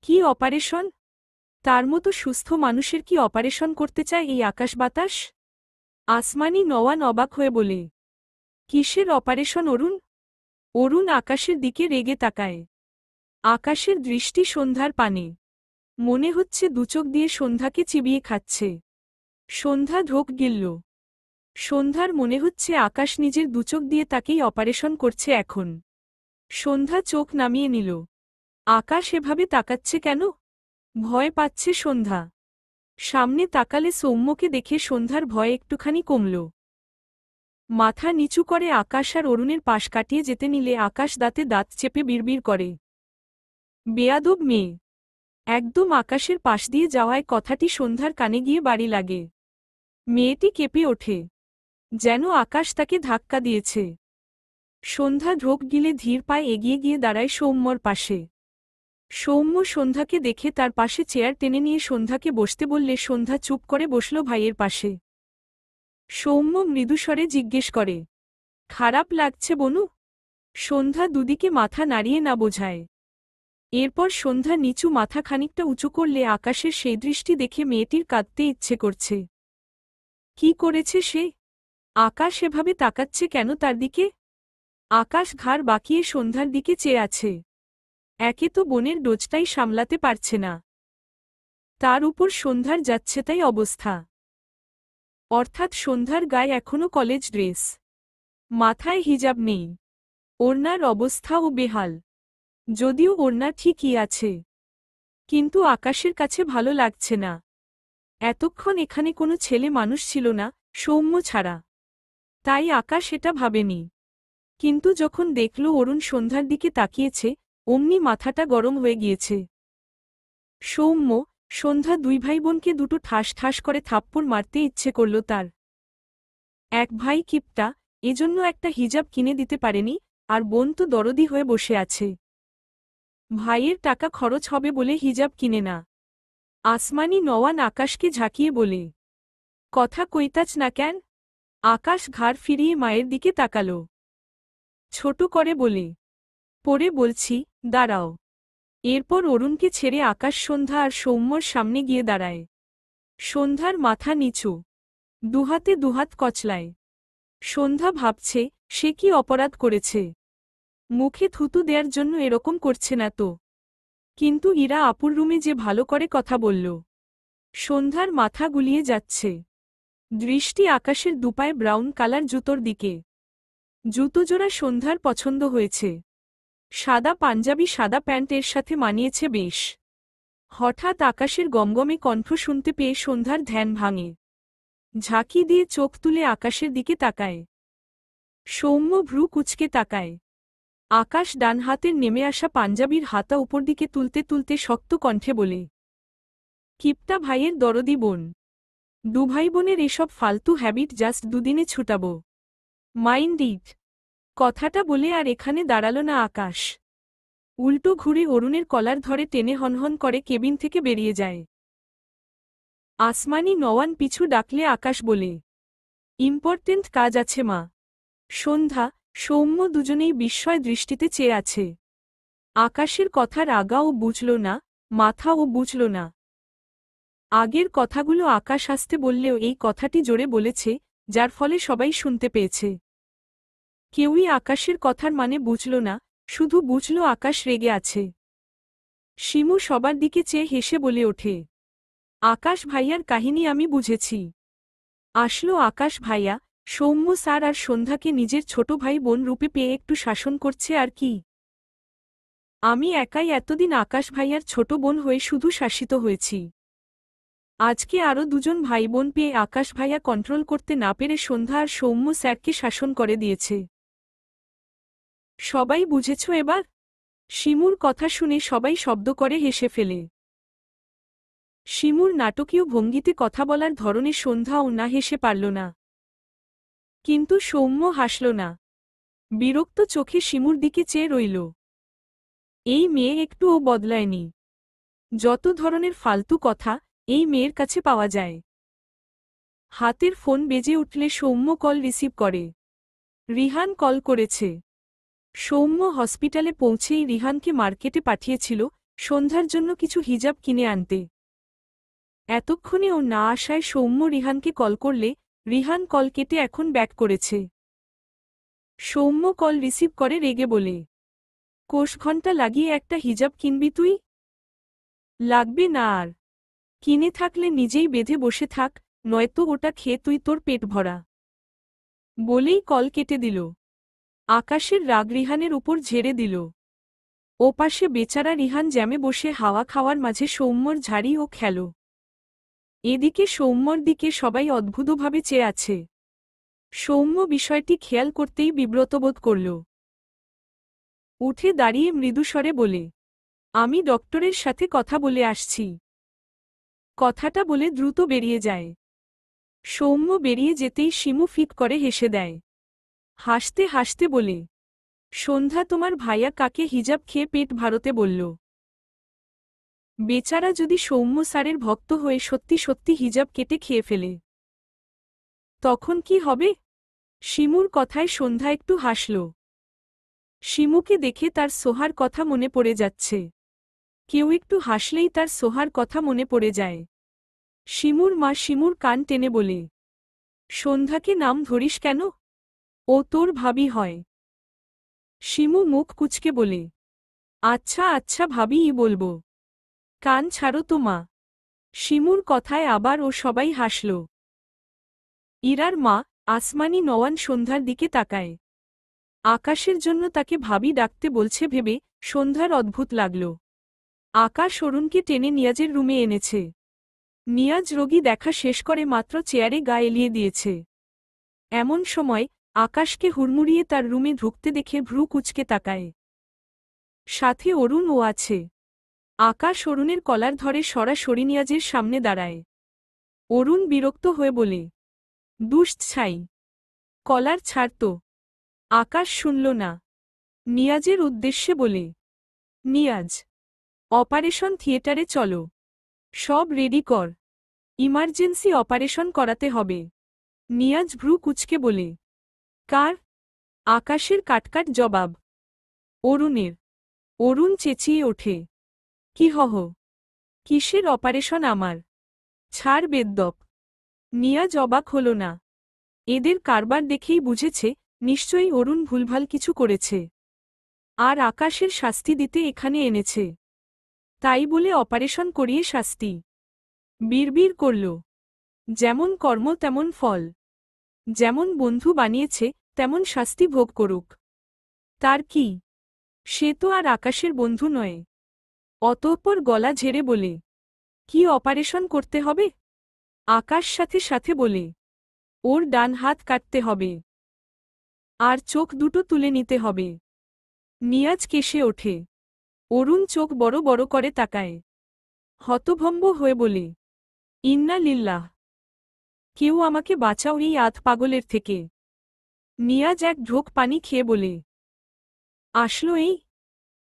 কি অপারেশন? তার মতো সুস্থ মানুষের কি অপারেশন করতে চায় এই আকাশ বাতাস? আসমানি নওয়ান অবাক হয়ে বলে, কিসের অপারেশন অরুণ? অরুণ আকাশের দিকে রেগে তাকায়। আকাশের দৃষ্টি সন্ধ্যার পানে, মনে হচ্ছে দুচোখ দিয়ে সন্ধ্যাকে চিবিয়ে খাচ্ছে। সন্ধ্যা ঢোক গিলল। সন্ধ্যার মনে হচ্ছে আকাশ নিজের দুচোখ দিয়ে তাকেই অপারেশন করছে এখন। সন্ধ্যা চোখ নামিয়ে নিল। আকাশ এভাবে তাকাচ্ছে কেন? ভয় পাচ্ছে সন্ধ্যা। সামনে তাকালে সৌম্যকে দেখে সন্ধ্যার ভয় একটুখানি কমল। মাথা নিচু করে আকাশ আর অরুণের পাশ কাটিয়ে যেতে নিলে আকাশ দাঁতে দাঁত চেপে বিড়বিড় করে, বেয়াদব মেয়ে। একদম আকাশের পাশ দিয়ে যাওয়ায় কথাটি সন্ধ্যার কানে গিয়ে বাড়ি লাগে। মেয়েটি কেঁপে ওঠে, যেন আকাশ তাকে ধাক্কা দিয়েছে। সন্ধ্যা ঢোক গিলে ধীর পায়ে এগিয়ে গিয়ে দাঁড়ায় সৌম্যর পাশে। সৌম্য সন্ধ্যাকে দেখে তার পাশে চেয়ার টেনে নিয়ে সন্ধ্যাকে বসতে বললে সন্ধ্যা চুপ করে বসল ভাইয়ের পাশে। সৌম্য মৃদুস্বরে জিজ্ঞেস করে, খারাপ লাগছে বনু? সন্ধ্যা দুদিকে মাথা নাড়িয়ে না বোঝায়। এরপর সন্ধ্যা নিচু মাথা খানিকটা উঁচু করলে আকাশের সেই দৃষ্টি দেখে মেয়েটির কাঁদতে ইচ্ছে করছে। কি করেছে সে? আকাশ এভাবে তাকাচ্ছে কেন তার দিকে? আকাশ ঘাড় বাঁকিয়ে সন্ধ্যার দিকে চেয়ে আছে। একে তো বোনের ডোজটাই সামলাতে পারছে না, তার উপর সন্ধ্যার যাচ্ছে তাই অবস্থা। অর্থাৎ সন্ধ্যার গায়ে এখনো কলেজ ড্রেস, মাথায় হিজাব নেই, ওড়নার অবস্থাও বেহাল। যদিও ওড়না ঠিকই আছে, কিন্তু আকাশের কাছে ভালো লাগছে না। এতক্ষণ এখানে কোনো ছেলে মানুষ ছিল না, সৌম্য ছাড়া। তাই আকাশ এটা ভাবেনি। কিন্তু যখন দেখল অরুণ সন্ধ্যার দিকে তাকিয়েছে, অমনি মাথাটা গরম হয়ে গিয়েছে। সৌম্য, সন্ধ্যা দুই ভাই বোনকে দুটো ঠাস ঠাস করে থাপ্পড় মারতে ইচ্ছে করল তার। এক ভাই কিপটা, এজন্য একটা হিজাব কিনে দিতে পারেনি, আর বোন তো দরদি হয়ে বসে আছে। ভাইয়ের টাকা খরচ হবে বলে হিজাব কিনে না। আসমানি নওয়ান আকাশকে ঝাঁকিয়ে বলে, কথা কইতাছ না কেন? আকাশ ঘাড় ফিরিয়ে মায়ের দিকে তাকাল। ছোট করে বলে, পরে বলছি, দাঁড়াও। এরপর অরুণকে ছেড়ে আকাশ সন্ধ্যা আর সৌম্যর সামনে গিয়ে দাঁড়ায়। সন্ধ্যার মাথা নিচু, দুহাতে দুহাত কচলায়। সন্ধ্যা ভাবছে, সে কি অপরাধ করেছে? মুখে থুতু দেওয়ার জন্য এরকম করছে না তো? কিন্তু ইরা আপুর রুমে যে ভালো করে কথা বলল। সন্ধ্যার মাথা গুলিয়ে যাচ্ছে। দৃষ্টি আকাশের দুপায়ে ব্রাউন কালার জুতোর দিকে। জুতোজোড়া সন্ধ্যার পছন্দ হয়েছে। সাদা পাঞ্জাবি সাদা প্যান্টের সাথে মানিয়েছে বেশ। হঠাৎ আকাশের গমগমে কণ্ঠ শুনতে পেয়ে সন্ধ্যার ধ্যান ভাঙে। ঝাঁকি দিয়ে চোখ তুলে আকাশের দিকে তাকায়। সৌম্য ভ্রু কুঁচকে তাকায়। আকাশ ডান হাতের নেমে আসা পাঞ্জাবির হাতা উপর দিকে তুলতে তুলতে শক্ত কণ্ঠে বলে, কিপটা ভাইয়ের দরদি বোন। দুভাই বোনের এসব ফালতু হ্যাবিট জাস্ট দুদিনে ছুটাব। Mind it. কথাটা বলে আর এখানে দাঁড়াল না আকাশ। উল্টো ঘুরে অরুণের কলার ধরে টেনে হনহন করে কেবিন থেকে বেরিয়ে যায়। আসমানি নওয়ান পিছু ডাকলে আকাশ বলে, ইম্পর্টেন্ট কাজ আছে মা। সন্ধ্যা, সৌম্য দুজনেই বিস্ময় দৃষ্টিতে চেয়ে আছে। আকাশের কথার আগাও বুঝল না, মাথাও বুঝল না। আগের কথাগুলো আকাশ আসতে বললেও এই কথাটি জোরে বলেছে, যার ফলে সবাই শুনতে পেয়েছে। কেউই আকাশের কথার মানে বুঝল না, শুধু বুঝল আকাশ রেগে আছে। শিমু সবার দিকে চেয়ে হেসে বলে ওঠে, আকাশ ভাইয়ার কাহিনী আমি বুঝেছি। আসলো আকাশ ভাইয়া, সৌম্য স্যার আর সন্ধ্যাকে নিজের ছোট ভাই বোন রূপে পেয়ে একটু শাসন করছে আর কি। আমি একাই এতদিন আকাশ ভাইয়ার ছোট বোন হয়ে শুধু শাসিত হয়েছি। আজকে আরও দুজন ভাই বোন পেয়ে আকাশ ভাইয়া কন্ট্রোল করতে না পেরে সন্ধ্যা আর সৌম্য স্যারকে শাসন করে দিয়েছে। সবাই বুঝেছ এবার? শিমুর কথা শুনে সবাই শব্দ করে হেসে ফেলে। শিমুর নাটকীয় ভঙ্গিতে কথা বলার ধরনে সন্ধ্যাও না হেসে পারল না। কিন্তু সৌম্য হাসল না। বিরক্ত চোখে শিমুর দিকে চেয়ে রইল। এই মেয়ে একটুও বদলায়নি। যত ধরনের ফালতু কথা এই মেয়ের কাছে পাওয়া যায়। হাতের ফোন বেজে উঠলে সৌম্য কল রিসিভ করে। রিহান কল করেছে। সৌম্য হসপিটালে পৌঁছেই রিহানকে মার্কেটে পাঠিয়েছিল সন্ধ্যার জন্য কিছু হিজাব কিনে আনতে। এতক্ষণে ও না আসায় সৌম্য রিহানকে কল করলে রিহান কল কেটে এখন ব্যাক করেছে। সৌম্য কল রিসিভ করে রেগে বলে, কোষ ঘণ্টা লাগিয়ে একটা হিজাব কিনবি তুই? লাগবে না আর। কিনে থাকলে নিজেই বেঁধে বসে থাক, নয়তো ওটা খেয়ে তুই তোর পেট ভরা। বলেই কল কেটে দিল। আকাশের রাগ রিহানের উপর ঝেড়ে দিল। ওপাশে বেচারা রিহান জ্যামে বসে হাওয়া খাওয়ার মাঝে সৌম্যর ঝাড়ি ও খেল। এদিকে সৌম্যর দিকে সবাই অদ্ভুতভাবে চেয়ে আছে। সৌম্য বিষয়টি খেয়াল করতেই বিব্রতবোধ করল। উঠে দাঁড়িয়ে মৃদুস্বরে বলে, আমি ডক্টরের সাথে কথা বলে আসছি। কথাটা বলে দ্রুত বেরিয়ে যায়। সৌম্য বেরিয়ে যেতেই শিমু ফিক করে হেসে দেয়। হাসতে হাসতে বলে, সন্ধ্যা তোমার ভাইয়া কাকে হিজাব খেয়ে পেট ভারতে বলল। বেচারা যদি সৌম্য স্যারের ভক্ত হয়ে সত্যি সত্যি হিজাব কেটে খেয়ে ফেলে, তখন কি হবে? শিমুর কথায় সন্ধ্যা একটু হাসল। শিমুকে দেখে তার সোহার কথা মনে পড়ে যাচ্ছে। কেউ একটু হাসলেই তার সোহার কথা মনে পড়ে যায়। শিমুর মা শিমুর কান টেনে বলে, সন্ধ্যাকে নাম ধরিস কেন? ও তোর ভাবি হয়। শিমু মুখ কুচকে বলে, আচ্ছা আচ্ছা ভাবিই বলবো। কান ছাড়ো তো মা। শিমুর কথায় আবার ও সবাই হাসল। ইরার মা আসমানি নওয়ান সন্ধ্যার দিকে তাকায়। আকাশের জন্য তাকে ভাবি ডাকতে বলছে ভেবে সন্ধ্যার অদ্ভুত লাগল। আকাশ অরুণকে টেনে নিয়াজের রুমে এনেছে। নিয়াজ রোগী দেখা শেষ করে মাত্র চেয়ারে গা এলিয়ে দিয়েছে। এমন সময় আকাশকে হুড়মুড়িয়ে তার রুমে ঢুকতে দেখে ভ্রু কুচকে তাকায়। সাথে অরুণও আছে। আকাশ অরুণের কলার ধরে সরাসরি নিয়াজের সামনে দাঁড়ায়। অরুণ বিরক্ত হয়ে বলে, দুষ্ট ছাই, কলার ছাড় তো। আকাশ শুনল না। নিয়াজের উদ্দেশ্যে বলে, নিয়াজ, অপারেশন থিয়েটারে চলো। সব রেডি কর, ইমার্জেন্সি অপারেশন করাতে হবে। নিয়াজ ভ্রু কুচকে বলে, কার? আকাশের কাটকাট জবাব, অরুণের। অরুণ চেঁচিয়ে ওঠে, কি হহ? কিসের অপারেশন আমার? ছাড় বেদ্যপ। নিয়াজ অবাক হল না। এদের কারবার দেখেই বুঝেছে নিশ্চয়ই অরুণ ভুলভাল কিছু করেছে, আর আকাশের শাস্তি দিতে এখানে এনেছে। তাই বলে অপারেশন করিয়ে শাস্তি? বিড়বিড় করল, যেমন কর্ম তেমন ফল। যেমন বন্ধু বানিয়েছে তেমন শাস্তি ভোগ করুক। তার কি? সে তো আর আকাশের বন্ধু নয়। অতঃপর গলা ঝেড়ে বলে, কি অপারেশন করতে হবে? আকাশ সাথে সাথে বলে, ওর ডান হাত কাটতে হবে, আর চোখ দুটো তুলে নিতে হবে। নিয়াজ কেশে ওঠে। অরুণ চোখ বড় বড় করে তাকায়। হতভম্ব হয়ে বলে, ইন্না লিল্লাহ, কেউ আমাকে বাঁচাও এই আধ পাগলের থেকে। নিয়াজ এক ঢোক পানি খেয়ে বলে, আসলো এই?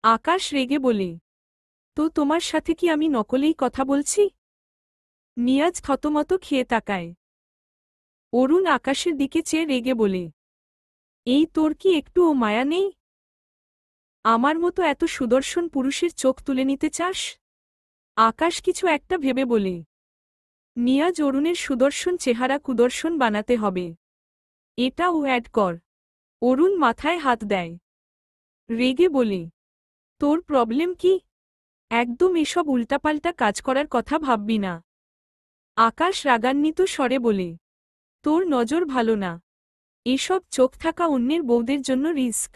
আকাশ রেগে বলে, তো তোমার সাথে কি আমি নকলেই কথা বলছি? নিয়াজ থতমত খেয়ে তাকায়। অরুণ আকাশের দিকে চেয়ে রেগে বলে, এই তোর কি একটুও মায়া নেই? আমার মতো এত সুদর্শন পুরুষের চোখ তুলে নিতে চাস? আকাশ কিছু একটা ভেবে বলে, নিয়াজ অরুণের সুদর্শন চেহারা কুদর্শন বানাতে হবে। এটাও অ্যাড কর। অরুণ মাথায় হাত দেয়। রেগে বলে, তোর প্রবলেম কি? একদম এসব উল্টাপাল্টা কাজ করার কথা ভাববি না। আকাশ রাগান্বিত স্বরে বলে, তোর নজর ভালো না। এসব চোখ থাকা অন্যের বউদের জন্য রিস্ক।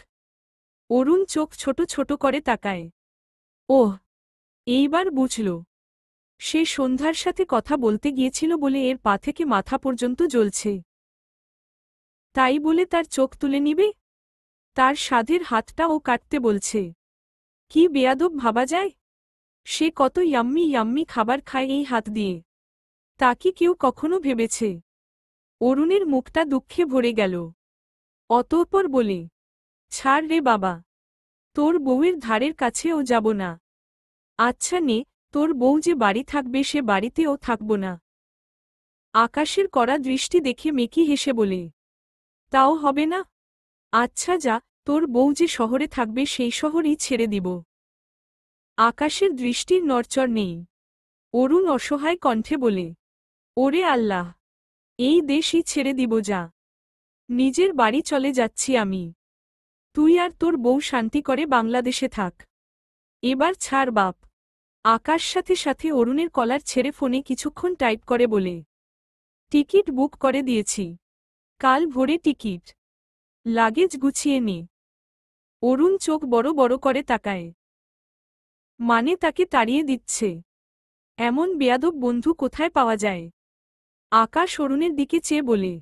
অরুণ চোখ ছোট ছোট করে তাকায়। ওহ, এইবার বুঝল। সে সন্ধ্যার সাথে কথা বলতে গিয়েছিল বলে এর পা থেকে মাথা পর্যন্ত জ্বলছে। তাই বলে তার চোখ তুলে নিবে? তার সাধের হাতটা ও কাটতে বলছে। কি বেয়াদব ভাবা যায়? সে কত ইয়াম্মি ইয়াম্মি খাবার খায় এই হাত দিয়ে। তা কি কেউ কখনো ভেবেছে? অরুণের মুখটা দুঃখে ভরে গেল। অতঃপর বলে, ছাড় রে বাবা। তোর বউয়ের ধারের কাছেও যাব না। আচ্ছা নে, তোর বউ যে বাড়ি থাকবে সে বাড়িতেও থাকব না। আকাশের কড়া দৃষ্টি দেখে মেকি হেসে বলে, তাও হবে না? আচ্ছা যা, তোর বউ যে শহরে থাকবে সেই শহরই ছেড়ে দিব। আকাশের দৃষ্টির নড়চড় নেই। অরুণ অসহায় কণ্ঠে বলে, ওরে আল্লাহ, এই দেশই ছেড়ে দিব যা। নিজের বাড়ি চলে যাচ্ছি আমি। তুই আর তোর বউ শান্তি করে বাংলাদেশে থাক। এবার ছাড় বাপ। আকাশ সাথে সাথে অরুণের কলার ছেড়ে ফোনে কিছুক্ষণ টাইপ করে বলে, টিকিট বুক করে দিয়েছি। কাল ভোরে টিকিট। লাগেজ গুছিয়ে নে। অরুণ চোখ বড় বড় করে তাকায়। মানে তাকে তাড়িয়ে দিচ্ছে? এমন বেয়াদব বন্ধু কোথায় পাওয়া যায়? আকাশ অরুণের দিকে চেয়ে বলে,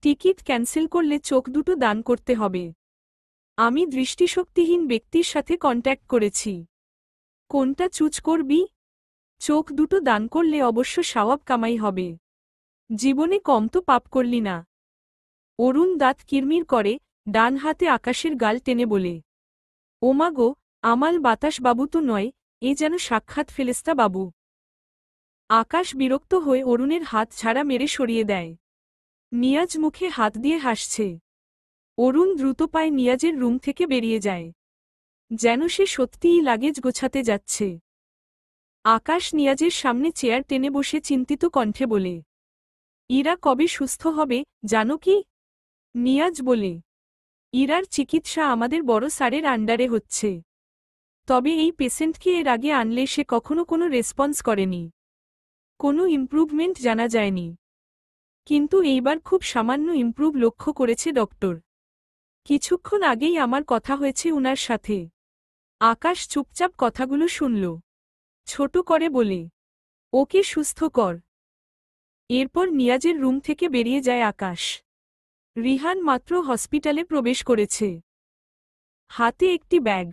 টিকিট ক্যান্সেল করলে চোখ দুটো দান করতে হবে। আমি দৃষ্টিশক্তিহীন ব্যক্তির সাথে কন্ট্যাক্ট করেছি। কোনটা চুজ করবি? চোখ দুটো দান করলে অবশ্য সওয়াব কামাই হবে। জীবনে কম তো পাপ করলি না। অরুণ দাঁত কিরমির করে, ডান হাতে আকাশের গাল টেনে বলে, ওমাগো, আমাল বাতাস বাবু তো নয়, এ যেন সাক্ষাৎ ফেরেশতা বাবু। আকাশ বিরক্ত হয়ে অরুণের হাত ঝাড়া মেরে সরিয়ে দেয়। নিয়াজ মুখে হাত দিয়ে হাসছে। অরুণ দ্রুত পায়ে নিয়াজের রুম থেকে বেরিয়ে যায়। যেন সে সত্যিই লাগেজ গোছাতে যাচ্ছে। আকাশ নিয়াজের সামনে চেয়ার টেনে বসে চিন্তিত কণ্ঠে বলে, ইরা কবে সুস্থ হবে জানো কি? নিয়াজ বলে, ইরার চিকিৎসা আমাদের বড় স্যারের আন্ডারে হচ্ছে। তবে এই পেশেন্টকে এর আগে আনলে সে কখনো কোনো রেসপন্স করেনি। কোনো ইমপ্রুভমেন্ট জানা যায়নি। কিন্তু এইবার খুব সামান্য ইমপ্রুভ লক্ষ্য করেছে ডক্টর। কিছুক্ষণ আগেই আমার কথা হয়েছে উনার সাথে। আকাশ চুপচাপ কথাগুলো শুনল। ছোট করে বলে, ওকে সুস্থ কর। এরপর নিয়াজের রুম থেকে বেরিয়ে যায় আকাশ। রিহান মাত্র হসপিটালে প্রবেশ করেছে। হাতে একটি ব্যাগ,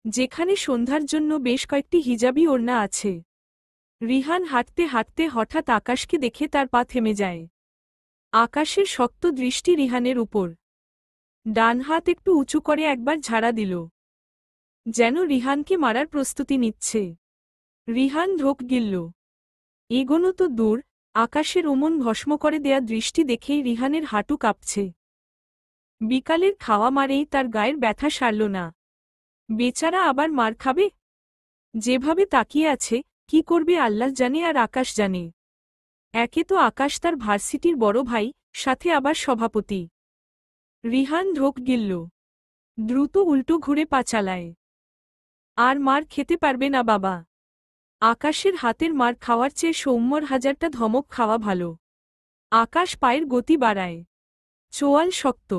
যেখানে সন্ধ্যার জন্য বেশ কয়েকটি হিজাবি ওড়না আছে। রিহান হাঁটতে হাঁটতে হঠাৎ আকাশকে দেখে তার পা থেমে যায়। আকাশের শক্ত দৃষ্টি রিহানের উপর। ডান হাত একটু উঁচু করে একবার ঝাড়া দিল, যেন রিহানকে মারার প্রস্তুতি নিচ্ছে। রিহান ঢোক গিলল। এগোনো তো দূর, আকাশের ওমন ভস্ম করে দেয়া দৃষ্টি দেখেই রিহানের হাঁটু কাঁপছে। বিকালের খাওয়া মারেই তার গায়ের ব্যথা সারল না। বেচারা আবার মার খাবে। যেভাবে তাকিয়ে আছে, কি করবে আল্লাহ জানে আর আকাশ জানে। একে তো আকাশ তার ভার্সিটির বড় ভাই, সাথে আবার সভাপতি। রিহান ঢোক গিলল। দ্রুত উল্টো ঘুরে পা চালায়। আর মার খেতে পারবে না বাবা। আকাশের হাতের মার খাওয়ার চেয়ে সৌম্যর হাজারটা ধমক খাওয়া ভালো। আকাশ পায়ের গতি বাড়ায়। চোয়াল শক্ত।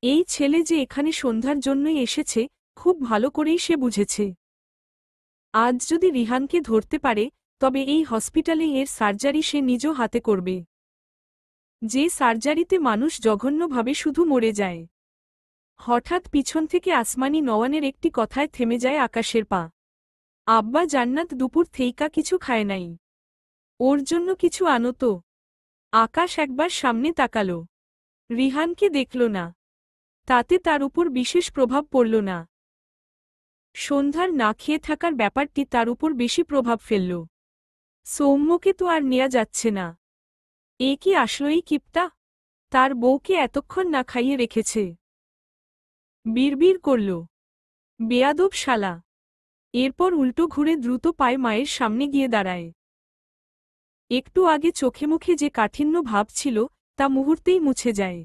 এই ছেলে যে এখানে সন্ধ্যার জন্যই এসেছে, খুব ভালো করেই সে বুঝেছে। আজ যদি রিহানকে ধরতে পারে, তবে এই হসপিটালে এর সার্জারি সে নিজ হাতে করবে। যে সার্জারিতে মানুষ জঘন্যভাবে শুধু মরে যায়। হঠাৎ পিছন থেকে আসমানি নওয়ানের একটি কথায় থেমে যায় আকাশের পা। আব্বা জান্নাত দুপুর থেইকা কিছু খায় নাই। ওর জন্য কিছু আনো তো। আকাশ একবার সামনে তাকাল। রিহানকে দেখল না। তাতে তার উপর বিশেষ প্রভাব পড়ল না। সন্ধ্যার না খেয়ে থাকার ব্যাপারটি তার উপর বেশি প্রভাব ফেলল। সৌম্যকে তো আর নেয়া যাচ্ছে না। এ কি আসলেই কিপটা? তার বউকে এতক্ষণ না খাইয়ে রেখেছে। বিড়বিড় করল, বেয়াদব শালা। এরপর উল্টো ঘুরে দ্রুত পায়ে মায়ের সামনে গিয়ে দাঁড়ায়। একটু আগে চোখে মুখে যে কাঠিন্য ভাব ছিল তা মুহূর্তেই মুছে যায়।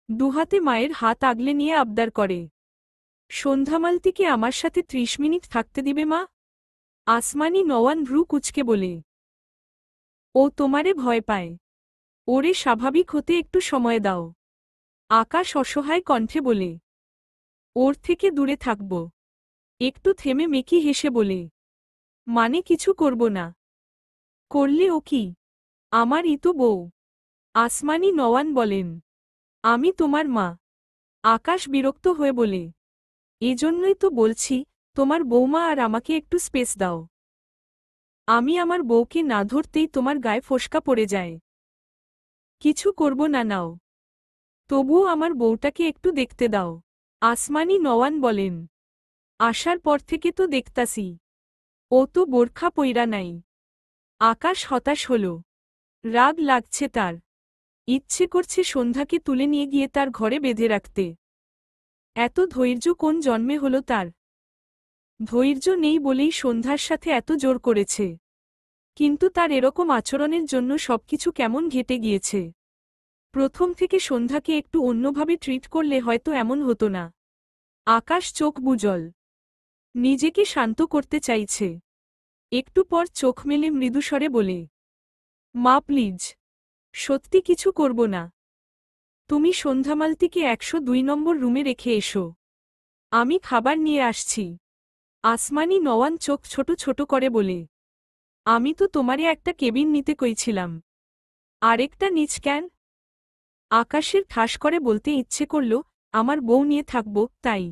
দুহাতে মায়ের হাত আগলে নিয়ে আবদার করে, সন্ধ্যামালতিকে আমার সাথে ৩০ মিনিট থাকতে দিবে মা? আসমানি নওয়ান ভ্রু কুঁচকে বলে, ও তোমারে ভয় পায়, ওরে স্বাভাবিক হতে একটু সময় দাও। আকাশ অসহায় কণ্ঠে বলে, ওর থেকে দূরে থাকব। একটু থেমে মেকি হেসে বলে, মানে কিছু করব না। করলে ও কি? আমার তো বউ। আসমানি নওয়ান বলেন, আমি তোমার মা। আকাশ বিরক্ত হয়ে বলে, এজন্যই তো বলছি তোমার বৌমা আর আমাকে একটু স্পেস দাও। আমি আমার বউকে না ধরতেই তোমার গায়ে ফোসকা পড়ে যায়। কিছু করব না নাও, তবুও আমার বউটাকে একটু দেখতে দাও। আসমানি নওয়ান বলেন, আসার পর থেকে তো দেখতাছি ও তো বোরখা পইরা নাই। আকাশ হতাশ হল, রাগ লাগছে তার, ইচ্ছে করছে সন্ধ্যাকে তুলে নিয়ে গিয়ে তার ঘরে বেঁধে রাখতে। এত ধৈর্য কোন জন্মে হল তার? ধৈর্য নেই বলেই সন্ধ্যার সাথে এত জোর করেছে, কিন্তু তার এরকম আচরণের জন্য সবকিছু কেমন ঘেটে গিয়েছে। প্রথম থেকে সন্ধ্যাকে একটু অন্যভাবে ট্রিট করলে হয়তো এমন হতো না। আকাশ চোখ বুজল, নিজেকে শান্ত করতে চাইছে। একটু পর চোখ মেলে মৃদুস্বরে বলে, মা প্লিজ, সত্যি কিছু করব না। তুমি সন্ধ্যামালতিকে ১০২ নম্বর রুমে রেখে এসো, আমি খাবার নিয়ে আসছি। আসমানি নওয়ান চোখ ছোট ছোট করে বলে, আমি তো তোমারে একটা কেবিন নিতে কইছিলাম, আরেকটা নিচ কেন? আকাশের ঠাস করে বলতে ইচ্ছে করল, আমার বউ নিয়ে থাকব তাই,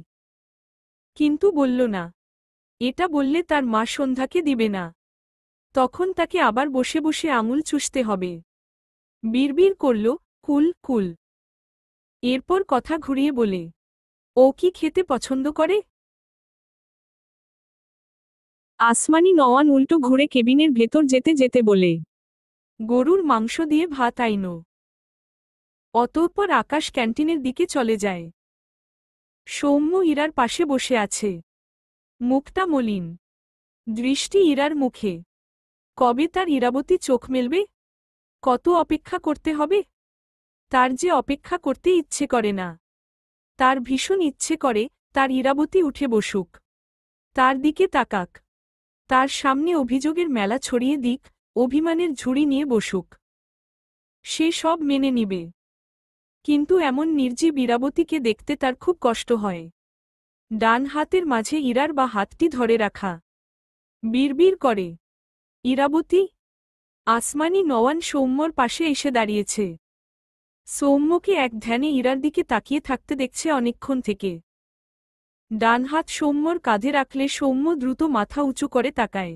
কিন্তু বলল না। এটা বললে তার মা সন্ধ্যাকে দিবে না, তখন তাকে আবার বসে বসে আঙুল চুষতে হবে। বিড়বিড় করল, কুল কুল। এরপর কথা ঘুরিয়ে বলে, ও কি খেতে পছন্দ করে? আসমানি নওয়ান উল্টো ঘুরে কেবিনের ভেতর যেতে যেতে বলে, গরুর মাংস দিয়ে ভাত আইনো। অতঃপর আকাশ ক্যান্টিনের দিকে চলে যায়। সৌম্য ইরার পাশে বসে আছে, মুখটা মলিন, দৃষ্টি ইরার মুখে। কবে তার ইরাবতী চোখ মেলবে? কত অপেক্ষা করতে হবে? তার যে অপেক্ষা করতে ইচ্ছে করে না, তার ভীষণ ইচ্ছে করে তার ইরাবতী উঠে বসুক, তার দিকে তাকাক, তার সামনে অভিযোগের মেলা ছড়িয়ে দিক, অভিমানের ঝুড়ি নিয়ে বসুক। সে সব মেনে নিবে, কিন্তু এমন নির্জীব ইরাবতীকে দেখতে তার খুব কষ্ট হয়। ডান হাতের মাঝে ইরার বা হাতটি ধরে রাখা, বিড়বিড় করে, ইরাবতী। আসমানি নওয়ান সৌম্যর পাশে এসে দাঁড়িয়েছে। সৌম্যকে এক ধ্যানে ইরার দিকে তাকিয়ে থাকতে দেখছে অনেকক্ষণ থেকে। ডান হাত সৌম্যর কাঁধে রাখলে সৌম্য দ্রুত মাথা উঁচু করে তাকায়,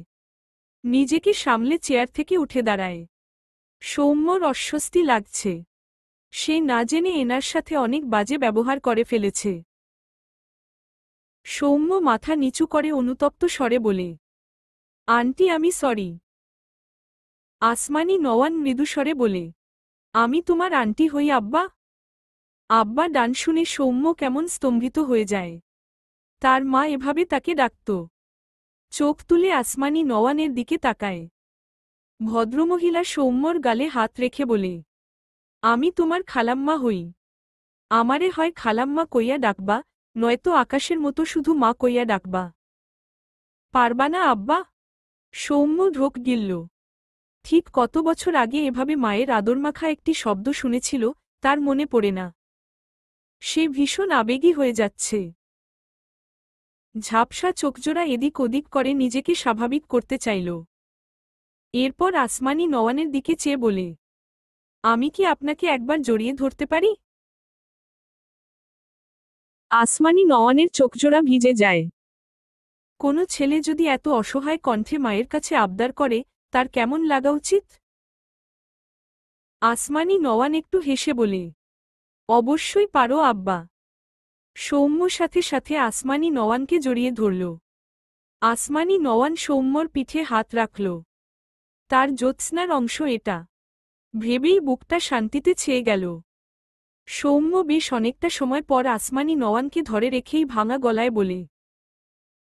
নিজেকে সামলে চেয়ার থেকে উঠে দাঁড়ায়। সৌম্যর অস্বস্তি লাগছে, সে না জেনে এনার সাথে অনেক বাজে ব্যবহার করে ফেলেছে। সৌম্য মাথা নিচু করে অনুতপ্ত স্বরে বলে, আন্টি আমি সরি। আসমানি নওয়ান মৃদুস্বরে বলে, আমি তোমার আন্টি হই আব্বা? আব্বা ডান শুনে সৌম্য কেমন স্তম্ভিত হয়ে যায়। তার মা এভাবে তাকে ডাকত। চোখ তুলে আসমানি নওয়ানের দিকে তাকায়। ভদ্রমহিলা সৌম্যর গালে হাত রেখে বলে, আমি তোমার খালাম্মা হই। আমারে হয় খালাম্মা কইয়া ডাকবা, নয়তো আকাশের মতো শুধু মা কইয়া ডাকবা। পারবা না আব্বা? সৌম্য ঢোক গিলল। ঠিক কত বছর আগে এভাবে মায়ের আদরমাখা একটি শব্দ শুনেছিল তার মনে পড়ে না। সে ভীষণ আবেগী হয়ে যাচ্ছে। ঝাপসা চোখজোড়া এদিক ওদিক করে নিজেকে স্বাভাবিক করতে চাইল। এরপর আসমানি নওয়ানের দিকে চেয়ে বলে, আমি কি আপনাকে একবার জড়িয়ে ধরতে পারি? আসমানি নওয়ানের চোখজোড়া ভিজে যায়। কোনো ছেলে যদি এত অসহায় কণ্ঠে মায়ের কাছে আবদার করে তার কেমন লাগা উচিত? আসমানি নওয়ান একটু হেসে বলে, অবশ্যই পারো আব্বা। সৌম্য সাথে সাথে আসমানি নওয়ানকে জড়িয়ে ধরল। আসমানি নওয়ান সৌম্যর পিঠে হাত রাখল। তার জ্যোৎস্নার অংশ এটা ভেবেই বুকটা শান্তিতে ছেয়ে গেল। সৌম্য বেশ অনেকটা সময় পর আসমানি নওয়ানকে ধরে রেখেই ভাঙা গলায় বলে,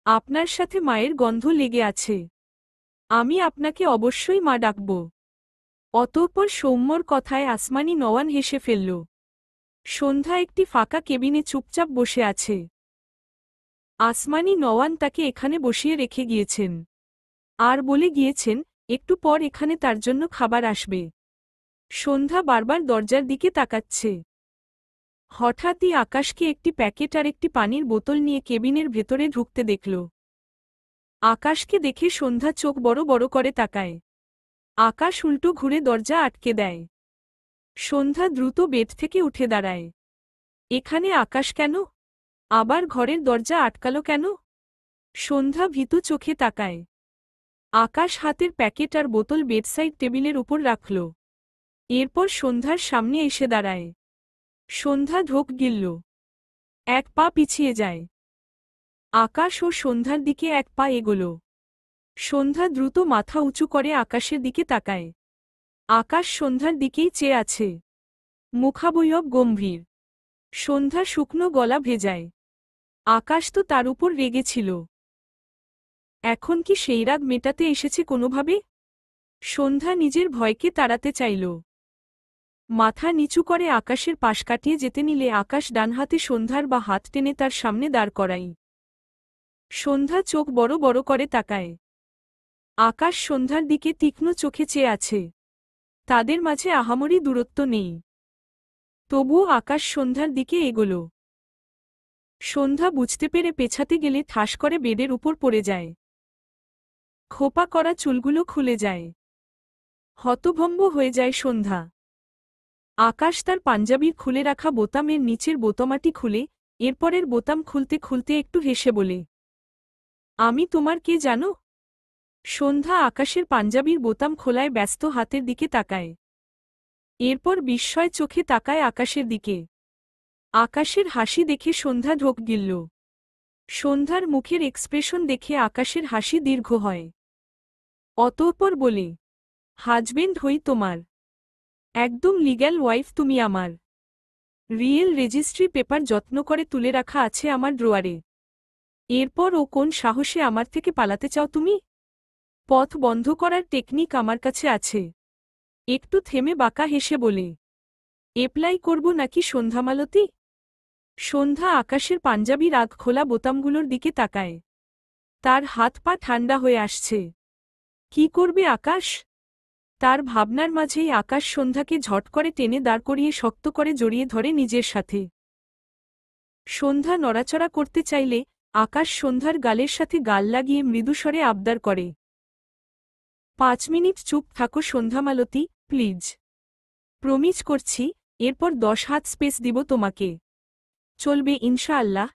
আপনার সাথে মায়ের গন্ধ লেগে আছে। আমি আপনাকে অবশ্যই মা ডাকব। অতঃপর সৌম্যর কথায় আসমানি নওয়ান হেসে ফেলল। সন্ধ্যা একটি ফাঁকা কেবিনে চুপচাপ বসে আছে। আসমানি নওয়ান তাকে এখানে বসিয়ে রেখে গিয়েছেন। আর বলে গিয়েছেন, একটু পর এখানে তার জন্য খাবার আসবে। সন্ধ্যা বারবার দরজার দিকে তাকাচ্ছে। হঠাৎই আকাশকে একটি প্যাকেট আর একটি পানির বোতল নিয়ে কেবিনের ভেতরে ঢুকতে দেখল। আকাশকে দেখে সন্ধ্যা চোখ বড় বড় করে তাকায়। আকাশ উল্টো ঘুরে দরজা আটকে দেয়। সন্ধ্যা দ্রুত বেড থেকে উঠে দাঁড়ায়। এখানে আকাশ কেন? আবার ঘরের দরজা আটকালো কেন? সন্ধ্যা ভীতু চোখে তাকায়। আকাশ হাতের প্যাকেট আর বোতল বেডসাইড টেবিলের উপর রাখল। এরপর সন্ধ্যার সামনে এসে দাঁড়ায়। সন্ধ্যা ঢোক গিলল। এক পা পিছিয়ে যায়। আকাশ ও সন্ধ্যার দিকে এক পা এগোল। সন্ধ্যা দ্রুত মাথা উঁচু করে আকাশের দিকে তাকায়। আকাশ সন্ধ্যার দিকেই চেয়ে আছে। মুখাবয়ব গম্ভীর। সন্ধ্যা শুকনো গলা ভেজায়। আকাশ তো তার উপর রেগেছিল। এখন কি সেই রাগ মেটাতে এসেছে কোনোভাবে? সন্ধ্যা নিজের ভয়কে তাড়াতে চাইল। মাথা নিচু করে আকাশের পাশ কাটিয়ে যেতে নিলে আকাশ ডান হাতে সন্ধ্যার বা হাত টেনে তার সামনে দাঁড় করাই। সন্ধ্যা চোখ বড় বড় করে তাকায়। আকাশ সন্ধ্যার দিকে তীক্ষ্ণ চোখে চেয়ে আছে। তাদের মাঝে আহামরি দূরত্ব নেই। তবুও আকাশ সন্ধ্যার দিকে এগোল। সন্ধ্যা বুঝতে পেরে পেছাতে গেলে ঠাস করে বেডের উপর পড়ে যায়। খোপা করা চুলগুলো খুলে যায়। হতভম্ব হয়ে যায় সন্ধ্যা। আকাশ তার পাঞ্জাবির খুলে রাখা বোতামের নিচের বোতামটি খুলে এরপরের বোতাম খুলতে খুলতে একটু হেসে বলে, আমি তোমার কে জানো? সন্ধ্যা আকাশের পাঞ্জাবির বোতাম খোলায় ব্যস্ত হাতের দিকে তাকায়। এরপর বিস্ময় চোখে তাকায় আকাশের দিকে। আকাশের হাসি দেখে সন্ধ্যা ঢোক গিলল। সন্ধ্যার মুখের এক্সপ্রেশন দেখে আকাশের হাসি দীর্ঘ হয়। অতঃপর বলে, হাজবেন্ড হই তোমার। একদম লিগ্যাল ওয়াইফ তুমি আমার। রিয়েল রেজিস্ট্রি পেপার যত্ন করে তুলে রাখা আছে আমার ড্রয়ারে। এরপর ও কোন সাহসে আমার থেকে পালাতে চাও তুমি? পথ বন্ধ করার টেকনিক আমার কাছে আছে। একটু থেমে বাঁকা হেসে বলে, এপ্লাই করব নাকি সন্ধ্যামালতী? সন্ধ্যা আকাশের পাঞ্জাবির আগ খোলা বোতামগুলোর দিকে তাকায়। তার হাত পা ঠান্ডা হয়ে আসছে। কি করবে আকাশ? তার ভাবনার মাঝেই আকাশ সন্ধ্যাকে ঝট করে টেনে দাঁড় করিয়ে শক্ত করে জড়িয়ে ধরে নিজের সাথে। সন্ধ্যা নড়াচড়া করতে চাইলে আকাশ সন্ধ্যার গালের সাথে গাল লাগিয়ে মৃদুস্বরে আবদার করে, 5 মিনিট চুপ থাকো সন্ধ্যামালতী, প্লিজ। প্রমিস করছি, এরপর 10 হাত স্পেস দিব তোমাকে। চলবে ইনশাআল্লাহ।